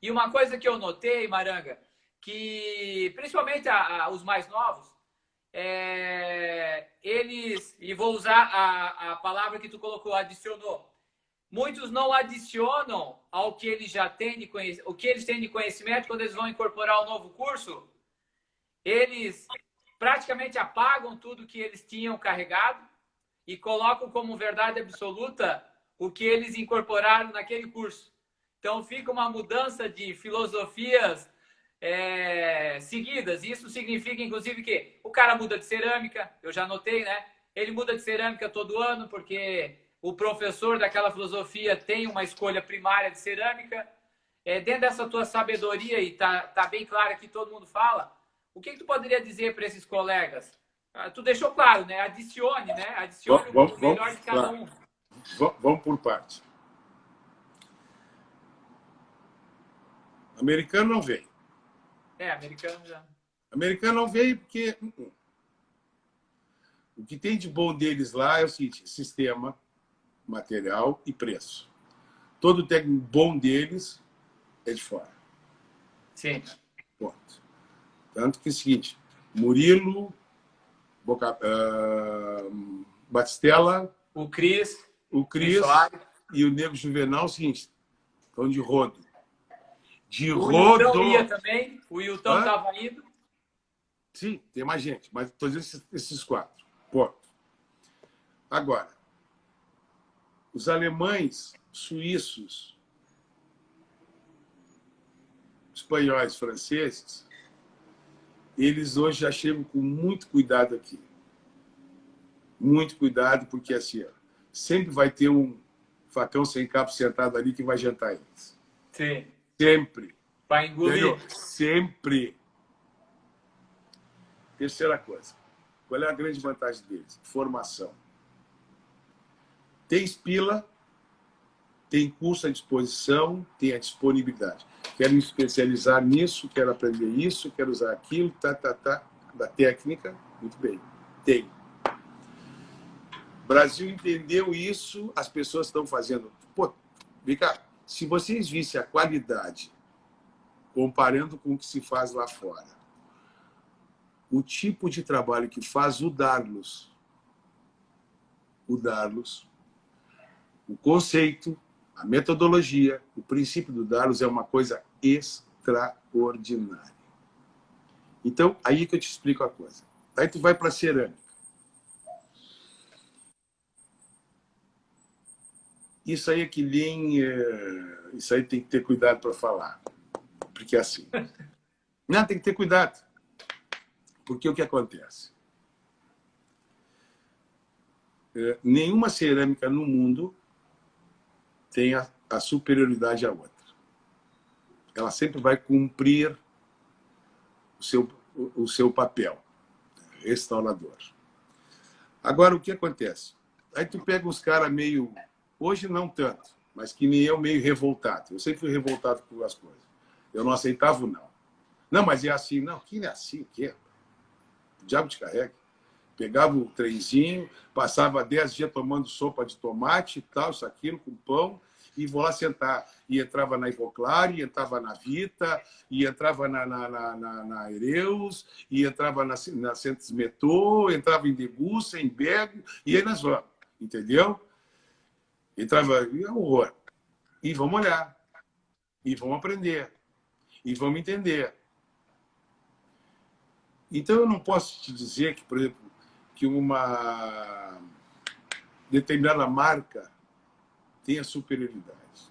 Speaker 1: E uma coisa que eu notei, Maranga, que principalmente os mais novos, eles, e vou usar a palavra que tu colocou, adicionou. Muitos não adicionam ao que eles já têm de conhecimento, o que eles têm de conhecimento quando eles vão incorporar o novo curso, eles praticamente apagam tudo que eles tinham carregado e colocam como verdade absoluta o que eles incorporaram naquele curso. Então, fica uma mudança de filosofias seguidas. Isso significa, inclusive, que o cara muda de cerâmica, eu já notei, né? Ele muda de cerâmica todo ano, porque o professor daquela filosofia tem uma escolha primária de cerâmica. Dentro dessa tua sabedoria, e tá bem claro que todo mundo fala, o que tu poderia dizer para esses colegas? Tu deixou claro, né? Adicione, né? Adicione o melhor de cada um.
Speaker 2: Vamos por parte. Americano não veio.
Speaker 1: Americano já.
Speaker 2: Americano não veio porque o que tem de bom deles lá é o seguinte: sistema, material e preço. Todo técnico bom deles é de fora.
Speaker 1: Sim.
Speaker 2: Ponto. Tanto que é o seguinte: Murilo, Batistella,
Speaker 1: o Cris
Speaker 2: e o Nego Juvenal, é o seguinte, estão de rodo.
Speaker 1: O Hilton ia também, o Hilton estava indo.
Speaker 2: Sim, tem mais gente, mas estou dizendo esses 4. Ponto. Agora, os alemães, suíços, espanhóis, franceses, eles hoje já chegam com muito cuidado aqui. Muito cuidado, porque assim, sempre vai ter um facão sem cabo sentado ali que vai jantar eles.
Speaker 1: Sim.
Speaker 2: Sempre.
Speaker 1: Para engolir.
Speaker 2: Entendeu? Sempre. Terceira coisa. Qual é a grande vantagem deles? Formação. Tem pila, tem curso à disposição, tem a disponibilidade. Quero me especializar nisso, quero aprender isso, quero usar aquilo, da técnica. Muito bem. Tem. O Brasil entendeu isso, as pessoas estão fazendo. Pô, vem cá, se vocês vissem a qualidade, comparando com o que se faz lá fora, o tipo de trabalho que faz o Darlos, o conceito, a metodologia, o princípio do Darlos é uma coisa extraordinária. Então, aí que eu te explico a coisa. Aí tu vai para a cerâmica. Isso aí é que nem... Isso aí tem que ter cuidado para falar. Porque é assim. Não, tem que ter cuidado. Porque o que acontece? Nenhuma cerâmica no mundo tem a superioridade à outra. Ela sempre vai cumprir o seu papel, restaurador. Agora, o que acontece? Aí tu pega uns caras meio... Hoje não tanto, mas que nem eu, meio revoltado. Eu sempre fui revoltado com as coisas. Eu não aceitava, não. Não, mas é assim. Não, que é assim, o quê? O diabo te carrega. Pegava o trenzinho, passava 10 dias tomando sopa de tomate e tal, isso, aquilo, com pão, e vou lá sentar. E entrava na Ivoclare, e entrava na Vita, e entrava na Ereus, e entrava na Centros Metrô, entrava em Degussa, em Bego, e aí nós vamos, entendeu? Entrava, é horror. E vamos olhar, e vamos aprender, e vamos entender. Então, eu não posso te dizer que, por exemplo, que uma determinada marca tenha superioridade.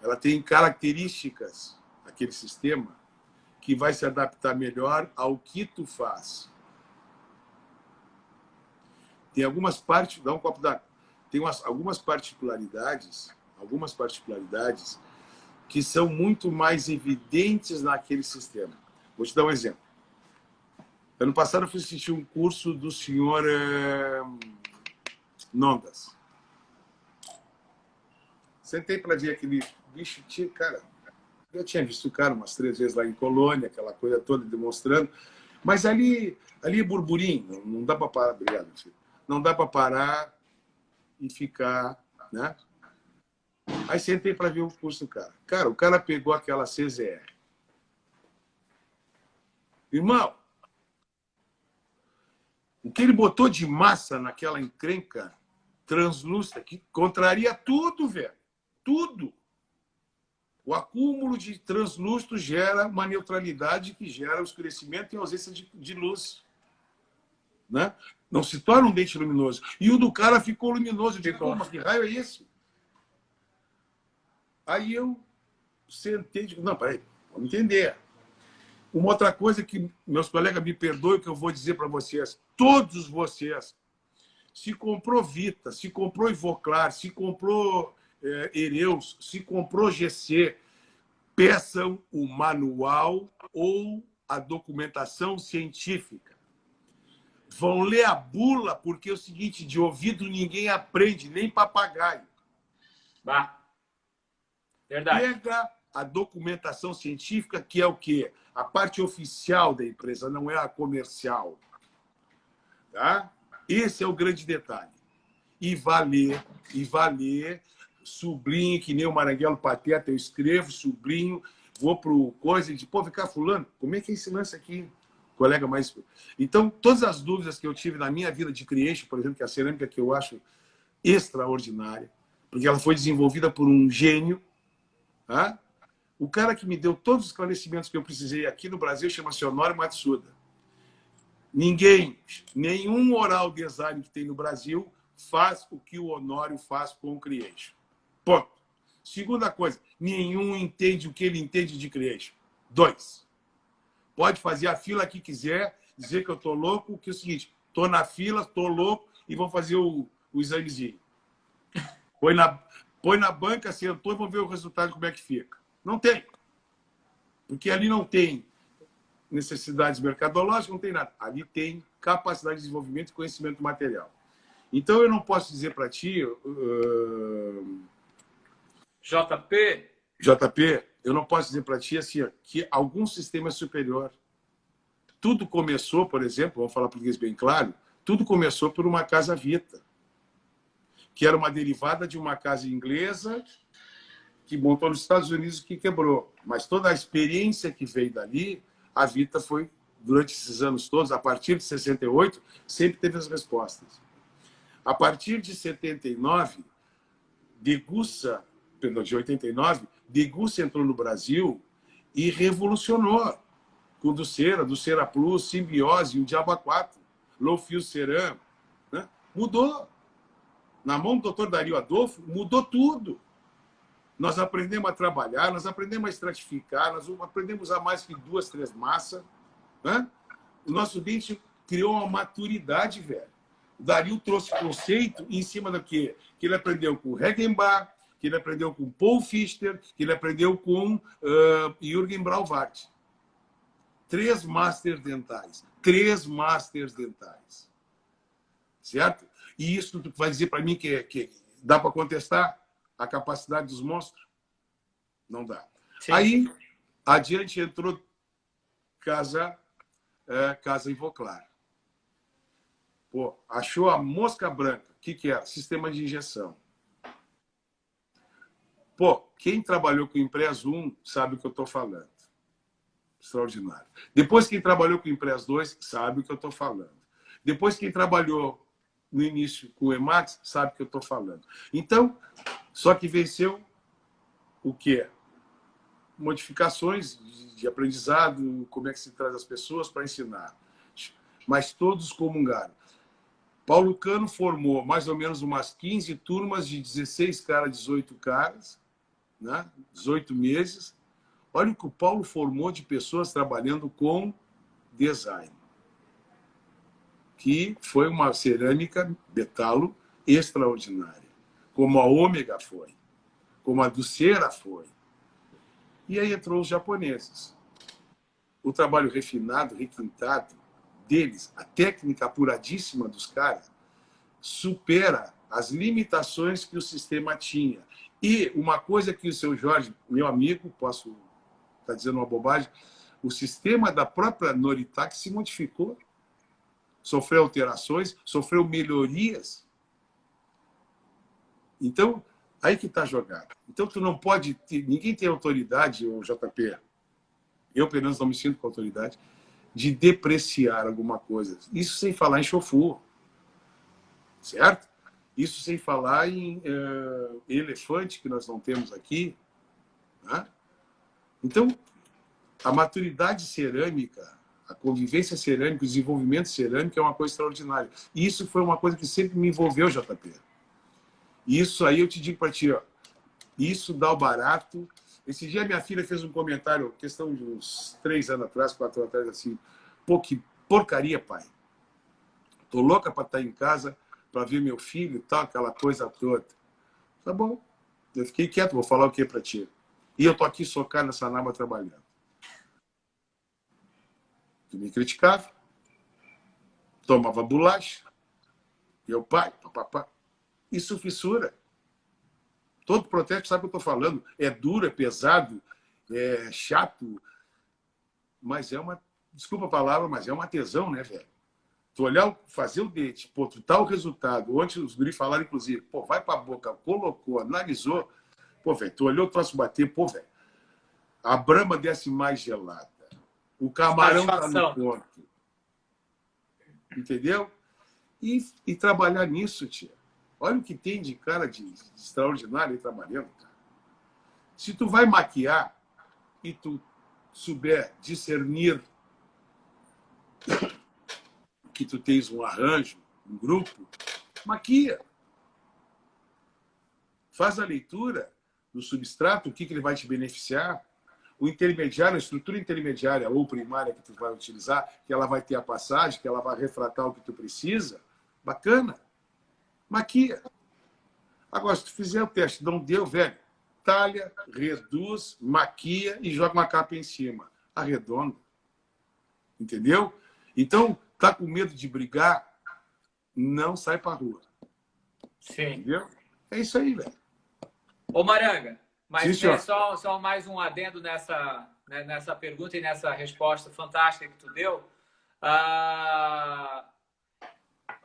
Speaker 2: Ela tem características, aquele sistema, que vai se adaptar melhor ao que tu faz. Tem algumas partes... Dá um copo d'água. Tem algumas particularidades que são muito mais evidentes naquele sistema. Vou te dar um exemplo. Ano passado eu fui assistir um curso do senhor Nondas. Sentei para ver aquele bicho, cara. Eu tinha visto o cara umas 3 vezes lá em Colônia, aquela coisa toda demonstrando. Mas ali é burburinho, não dá para parar, obrigado, filho. Não dá para parar e ficar, né? Aí sentei para ver o curso do cara. Cara, o cara pegou aquela CZR. Irmão, o que ele botou de massa naquela encrenca translúcida, que contraria tudo, velho. Tudo. O acúmulo de translúcido gera uma neutralidade que gera o escurecimento e ausência de luz. Né? Não se torna um dente luminoso. E o do cara ficou luminoso. Eu digo, mas que raio é esse? Aí eu sentei e digo, não, peraí, vamos entender. Uma outra coisa que meus colegas me perdoem, que eu vou dizer para vocês, todos vocês, se comprou Vita, se comprou Ivoclar, se comprou Ereus, se comprou GC, peçam o manual ou a documentação científica. Vão ler a bula, porque é o seguinte, de ouvido ninguém aprende, nem papagaio.
Speaker 1: Bah. Verdade.
Speaker 2: Pega a documentação científica, que é o quê? A parte oficial da empresa, não é a comercial. Tá? Esse é o grande detalhe. E valer, sublinhe, que nem o Maranguelo Pateta, eu escrevo, sublinho, vou para o coisa e digo, pô, vem cá, fulano, como é que é esse lance aqui? Colega mais... Então, todas as dúvidas que eu tive na minha vida de creation, por exemplo, que é a cerâmica que eu acho extraordinária, porque ela foi desenvolvida por um gênio, tá? O cara que me deu todos os esclarecimentos que eu precisei aqui no Brasil chama-se Honório Matsuda. Nenhum oral design que tem no Brasil faz o que o Honório faz com o creation. Ponto. Segunda coisa, nenhum entende o que ele entende de creation. 2. Pode fazer a fila que quiser, dizer que eu estou louco, que é o seguinte, estou na fila, estou louco e vou fazer o examezinho. Põe na banca, sentou e vou ver o resultado, como é que fica. Não tem. Porque ali não tem necessidades mercadológicas, não tem nada. Ali tem capacidade de desenvolvimento e conhecimento material. Então, eu não posso dizer para ti... JP, eu não posso dizer para ti assim, que algum sistema é superior. Tudo começou, por exemplo, vamos falar português bem claro, tudo começou por uma Casa Vita. que era uma derivada de uma casa inglesa que montou nos Estados Unidos e que quebrou. Mas toda a experiência que veio dali, a Vita foi, durante esses anos todos, a partir de 68, sempre teve as respostas. A partir de 79, de 89, Degussa entrou no Brasil e revolucionou com Ducera Plus, Simbiose, o Diabo 4, Low Fio Ceram, né? Mudou. Na mão do Dr. Dario Adolfo, mudou tudo. Nós aprendemos a trabalhar, nós aprendemos a estratificar, nós aprendemos a usar mais que 2, 3 massas. Né? O nosso dente criou uma maturidade, velho. O Dario trouxe conceito em cima do quê? Que ele aprendeu com Regenbach, que ele aprendeu com Paul Fichter, que ele aprendeu com Jürgen Braunwart. 3 masters dentais. 3 masters dentais. Certo? E isso tu vai dizer para mim que dá para contestar a capacidade dos monstros? Não dá. Sim. Aí, adiante entrou Casa Ivoclar. Pô, achou a mosca branca. O que é? Sistema de injeção. Pô, quem trabalhou com o Impress 1 sabe o que eu estou falando. Extraordinário. Depois, quem trabalhou com o Impress 2 sabe o que eu estou falando. Depois, quem trabalhou no início com o Emax sabe o que eu estou falando. Então, só que venceu o quê? Modificações de aprendizado, como é que se traz as pessoas para ensinar. Mas todos comungaram. Paulo Cano formou mais ou menos umas 15 turmas de 16 caras, 18 caras, né? 18 meses. Olha o que o Paulo formou de pessoas trabalhando com design. Que foi uma cerâmica betalo extraordinária. Como a Ômega foi. Como a Ducera foi. E aí entrou os japoneses. O trabalho refinado, requintado deles, a técnica apuradíssima dos caras, supera as limitações que o sistema tinha. E uma coisa que o seu Jorge, meu amigo, posso estar dizendo uma bobagem, o sistema da própria Noritake se modificou, sofreu alterações, sofreu melhorias. Então, aí que está jogado. Então, tu não pode ter, ninguém tem autoridade, o JP, eu pelo menos não me sinto com autoridade, de depreciar alguma coisa. Isso sem falar em Shofu, certo? Isso sem falar em elefante, que nós não temos aqui. Né? Então, a maturidade cerâmica, a convivência cerâmica, o desenvolvimento cerâmico é uma coisa extraordinária. E isso foi uma coisa que sempre me envolveu, JP. Isso aí eu te digo para ti, ó, isso dá o barato. Esse dia minha filha fez um comentário, questão de uns 3 anos atrás, 4 anos atrás, assim, pô, que porcaria, pai. Tô louca para estar em casa, para ver meu filho e tal, aquela coisa toda. Tá bom. Eu fiquei quieto, vou falar o que para ti. E eu tô aqui socado nessa naba trabalhando. Tu me criticava, tomava bolacha, meu pai, papapá. Isso fissura. Todo protesto sabe o que eu estou falando. É duro, é pesado, é chato, mas é uma, desculpa a palavra, mas é uma tesão, né, velho? Tu olhar, fazer o dente, pô, tu tá o resultado. Ontem os guris falaram, inclusive, pô, vai pra boca, colocou, analisou, pô, velho, tu olhou o troço bater, pô, velho, a brama desce mais gelada. O camarão tá no ponto. Entendeu? E trabalhar nisso, tia. Olha o que tem de cara de extraordinário aí trabalhando, cara. Se tu vai maquiar e tu souber discernir que tu tens um arranjo, um grupo, maquia. Faz a leitura do substrato, o que ele vai te beneficiar. O intermediário, a estrutura intermediária ou primária que tu vai utilizar, que ela vai ter a passagem, que ela vai refratar o que tu precisa, bacana. Maquia. Agora, se tu fizer o teste, não deu, velho, talha, reduz, maquia e joga uma capa em cima. Arredonda. Entendeu? Então, tá com medo de brigar? Não sai pra rua.
Speaker 1: Sim.
Speaker 2: Entendeu? É isso aí, velho.
Speaker 1: Ô, Maranga, mas
Speaker 2: Sim,
Speaker 1: só mais um adendo nessa pergunta e nessa resposta fantástica que tu deu.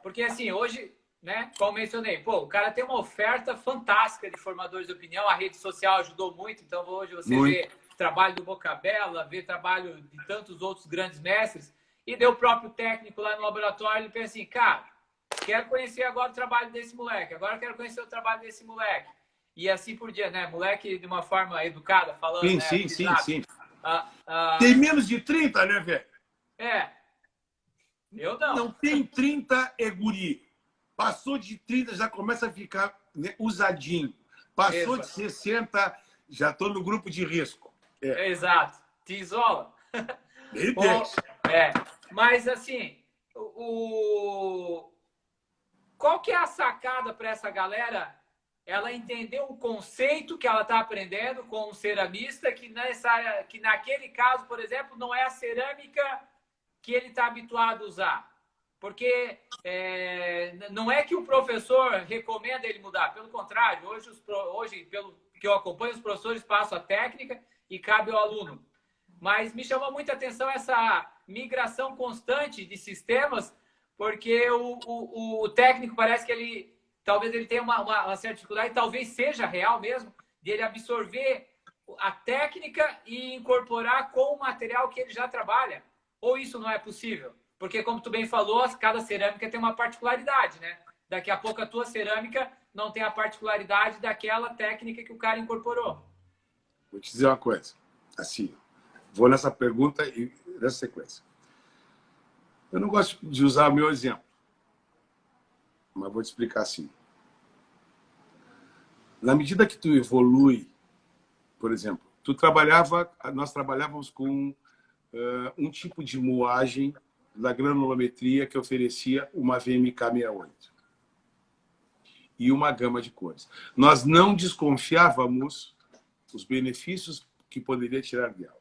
Speaker 1: Porque, assim, hoje, né? Como mencionei, pô, o cara tem uma oferta fantástica de formadores de opinião, a rede social ajudou muito, então hoje você vê trabalho do Bocabella, vê trabalho de tantos outros grandes mestres, e deu o próprio técnico lá no laboratório, ele pensa assim, cara, quero conhecer agora o trabalho desse moleque, agora quero conhecer o trabalho desse moleque. E assim por diante, né? Moleque de uma forma educada, falando,
Speaker 2: Sim,
Speaker 1: né?
Speaker 2: sim, sim, sim.
Speaker 1: Ah,
Speaker 2: Tem menos de 30, né, velho?
Speaker 1: Eu não.
Speaker 2: Não tem 30, é guri. Passou de 30, já começa a ficar, né, usadinho. Passou de 60, já estou no grupo de risco.
Speaker 1: Exato. Te isola.
Speaker 2: Meu
Speaker 1: Bom,
Speaker 2: Deus.
Speaker 1: Mas assim, qual que é a sacada para essa galera? Ela entendeu o conceito que ela está aprendendo com um ceramista, que naquele caso, por exemplo, não é a cerâmica que ele está habituado a usar. Porque não é que o professor recomenda ele mudar, pelo contrário, hoje, pelo que eu acompanho, os professores passam a técnica e cabe ao aluno. Mas me chamou muita atenção essa migração constante de sistemas, porque o técnico parece que talvez ele tenha uma certa dificuldade, talvez seja real mesmo, de ele absorver a técnica e incorporar com o material que ele já trabalha. Ou isso não é possível? Porque, como tu bem falou, cada cerâmica tem uma particularidade, né? Daqui a pouco a tua cerâmica não tem a particularidade daquela técnica que o cara incorporou.
Speaker 2: Vou te dizer uma coisa. Assim, vou nessa pergunta e nessa sequência. Eu não gosto de usar o meu exemplo, mas vou te explicar assim. Na medida que tu evolui, por exemplo, nós trabalhávamos com um tipo de moagem da granulometria que oferecia uma VMK 68 e uma gama de cores. Nós não desconfiávamos os benefícios que poderia tirar dela.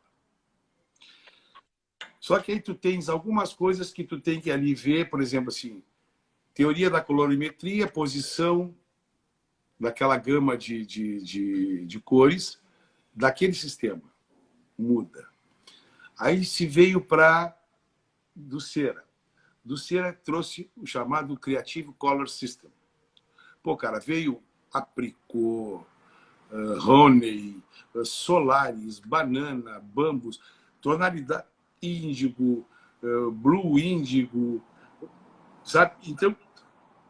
Speaker 2: Só que aí tu tens algumas coisas que tu tem que ali ver, por exemplo, assim, teoria da colorimetria, posição daquela gama de cores daquele sistema. Muda. Aí se veio para do Cera. Do Cera trouxe o chamado Creative Color System. Pô, cara, veio apricot, honey, solaris, banana, bambus, tonalidade índigo, blue índigo, sabe? Então,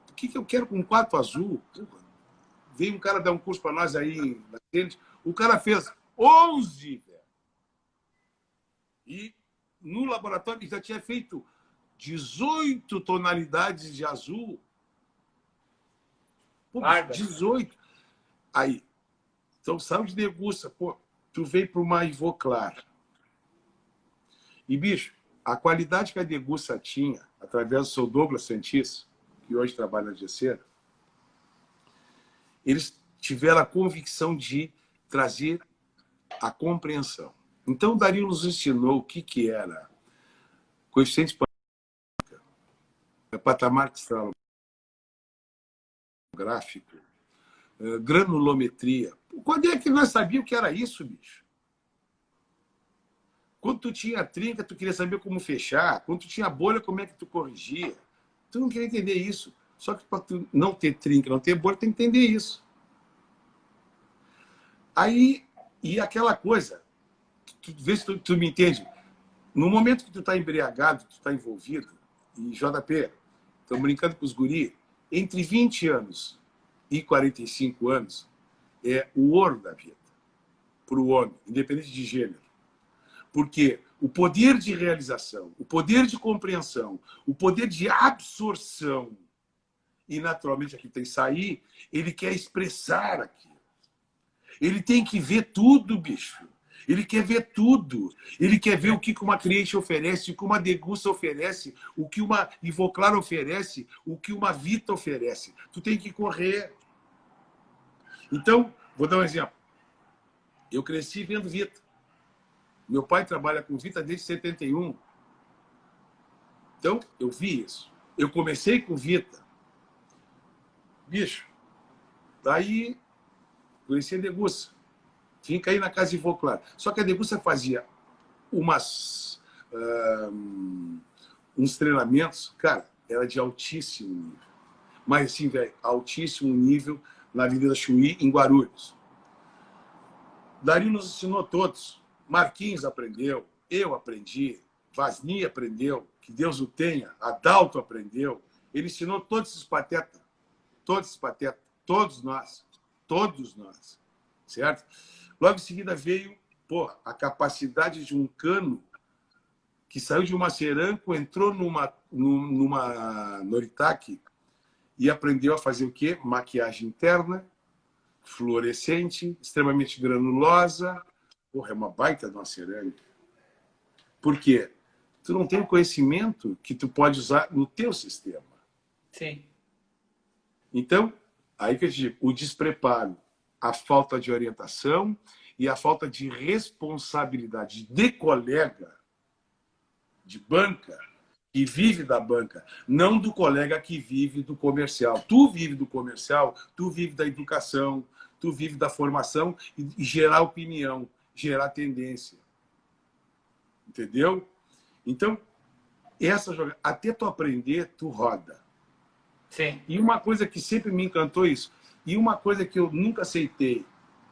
Speaker 2: o que eu quero com um quarto azul? Porra, veio um cara dar um curso para nós aí, o cara fez 11, velho. E no laboratório ele já tinha feito 18 tonalidades de azul. Pô, 18. Aí, então, saiu de degusta. Pô, tu veio para uma Ivoclar. E, bicho, a qualidade que a Degusta tinha, através do seu Douglas Santis, que hoje trabalha na Gessera, eles tiveram a convicção de trazer a compreensão. Então, o Dario nos ensinou o que era coeficiente patamar cristalográfico, granulometria. Quando é que nós sabíamos o que era isso, bicho? Quando tu tinha trinca, tu queria saber como fechar. Quando tu tinha bolha, como é que tu corrigia. Tu não queria entender isso. Só que para tu não ter trinca, não ter bolha, tem que entender isso. Aí, e aquela coisa, vê se tu me entende. No momento que tu está embriagado, tu está envolvido, e JP, estamos brincando com os guri, entre 20 anos e 45 anos é o ouro da vida para o homem, independente de gênero. Porque o poder de realização, o poder de compreensão, o poder de absorção, e naturalmente aqui tem que sair, ele quer expressar aquilo. Ele tem que ver tudo, bicho. Ele quer ver tudo. Ele quer ver o que uma Create oferece, o que uma Degusta oferece, o que uma Ivoclar oferece, o que uma Vita oferece. Tu tem que correr. Então, vou dar um exemplo. Eu cresci vendo Vita. Meu pai trabalha com Vita desde 71. Então, eu vi isso. Eu comecei com Vita. Bicho, daí conheci a Degusta. Vim cair na casa de Ivoclar. Só que a Degusta fazia uns treinamentos, cara, era de altíssimo nível. Mas assim, velho, altíssimo nível na Avenida Chuí, em Guarulhos. Dario nos ensinou todos. Marquinhos aprendeu, eu aprendi, Vasni aprendeu, que Deus o tenha, Adalto aprendeu. Ele ensinou todos esses patetas, todos nós, certo? Logo em seguida veio, a capacidade de um cano que saiu de uma Seranco, entrou numa Noritake e aprendeu a fazer o quê? Maquiagem interna, fluorescente, extremamente granulosa. É uma baita de uma cerâmica. Por quê? Tu não tem o conhecimento que tu pode usar no teu sistema.
Speaker 1: Sim.
Speaker 2: Então, aí que eu te digo, o despreparo, a falta de orientação e a falta de responsabilidade de colega de banca que vive da banca, não do colega que vive do comercial. Tu vive do comercial, tu vive da educação, tu vive da formação e gerar opinião, gerar tendência. Entendeu? Então, essa jogada, até tu aprender, tu roda.
Speaker 1: Sim.
Speaker 2: E uma coisa que sempre me encantou isso, e uma coisa que eu nunca aceitei,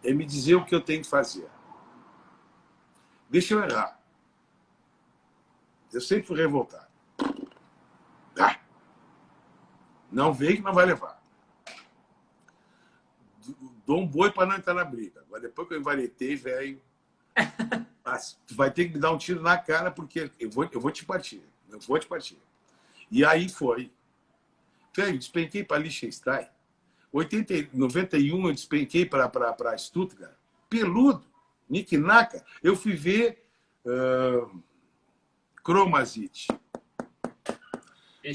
Speaker 2: é me dizer o que eu tenho que fazer. Deixa eu errar. Eu sempre fui revoltado. Não vem que não vai levar. Dou um boi para não entrar na briga. Agora, depois que eu envaretei, velho, tu vai ter que me dar um tiro na cara, porque eu vou te partir. Eu vou te partir. E aí foi. Velho, despenquei para Liechtenstein. 91 eu despenquei para Stuttgart. Peludo. Nick Naka. Eu fui ver Cromazite.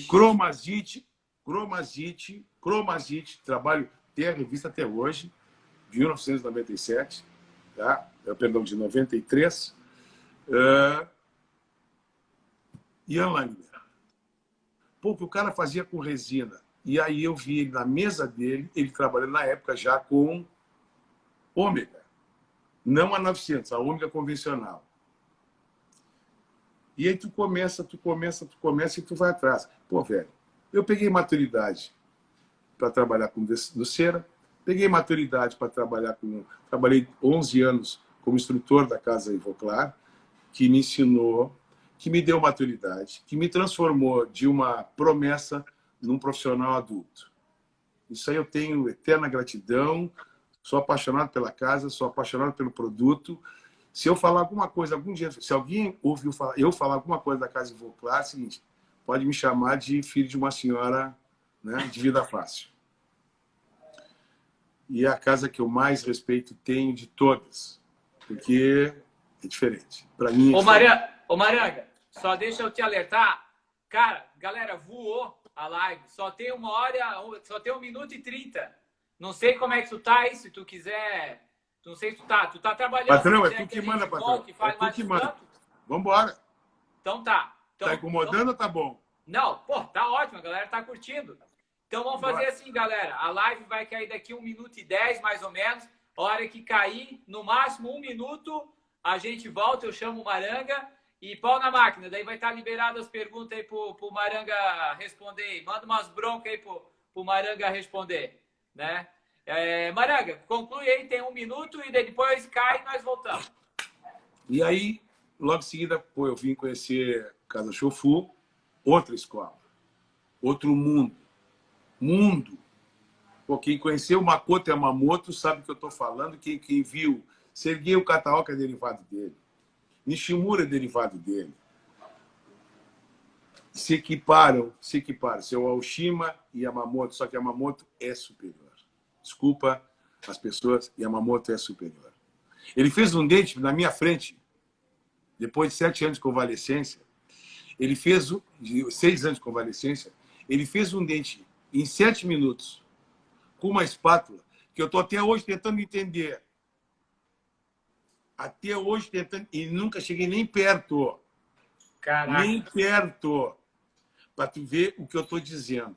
Speaker 2: Cromazite. Trabalho, tem a revista até hoje, de 1997, tá? Perdão, de 93. Ian Langner. Pô, que o cara fazia com resina. E aí eu vi ele na mesa dele, ele trabalhando na época já com ômega. Não a 900, a ômega convencional. E aí tu começa e tu vai atrás. Pô, velho, eu peguei maturidade para trabalhar com doceira, peguei maturidade para trabalhar com... Trabalhei 11 anos como instrutor da Casa Ivoclar, que me ensinou, que me deu maturidade, que me transformou de uma promessa num profissional adulto. Isso aí eu tenho eterna gratidão, sou apaixonado pela casa, sou apaixonado pelo produto. Se eu falar alguma coisa, algum dia, se alguém ouviu eu falar alguma coisa da Casa Ivoclar, é o seguinte, pode me chamar de filho de uma senhora, né, de vida fácil. E é a casa que eu mais respeito tenho de todas, porque é diferente. Para mim é diferente.
Speaker 1: Ô Maranga, só deixa eu te alertar. Cara, galera, voou a live. Só tem 1 hora, só tem 1 minuto e 30. Não sei como é que tu tá aí, se tu quiser... Não sei se tu tá trabalhando.
Speaker 2: Patrão, é tu que manda, patrão. É tu que manda. Vambora.
Speaker 1: Então tá. Então,
Speaker 2: tá incomodando ou tá bom?
Speaker 1: Não, pô, tá ótimo. A galera tá curtindo. Então vamos fazer assim, galera. A live vai cair daqui 1 minuto e 10, mais ou menos. A hora que cair, no máximo 1 minuto, a gente volta, eu chamo o Maranga e pau na máquina. Daí vai estar liberado as perguntas aí pro Maranga responder. Manda umas broncas aí pro Maranga responder, né? Maranga, conclui aí, tem 1 minuto e depois cai e nós voltamos.
Speaker 2: E aí, logo em seguida, pô, eu vim conhecer Casa Shofu, outra escola, outro mundo. Pô, quem conheceu Makoto Yamamoto sabe o que eu estou falando, quem viu Sergei Kataoka é derivado dele, Nishimura é derivado dele. Se equiparam, seu Aoshima e Yamamoto, só que Yamamoto é superior. Desculpa as pessoas, Yamamoto é superior. Ele fez um dente na minha frente, depois de 7 anos de convalescência. Ele fez 6 anos de convalescência. Ele fez um dente em 7 minutos, com uma espátula, que eu estou até hoje tentando entender. Até hoje tentando, e nunca cheguei nem perto.
Speaker 1: Caraca.
Speaker 2: Nem perto. Para tu ver o que eu estou dizendo.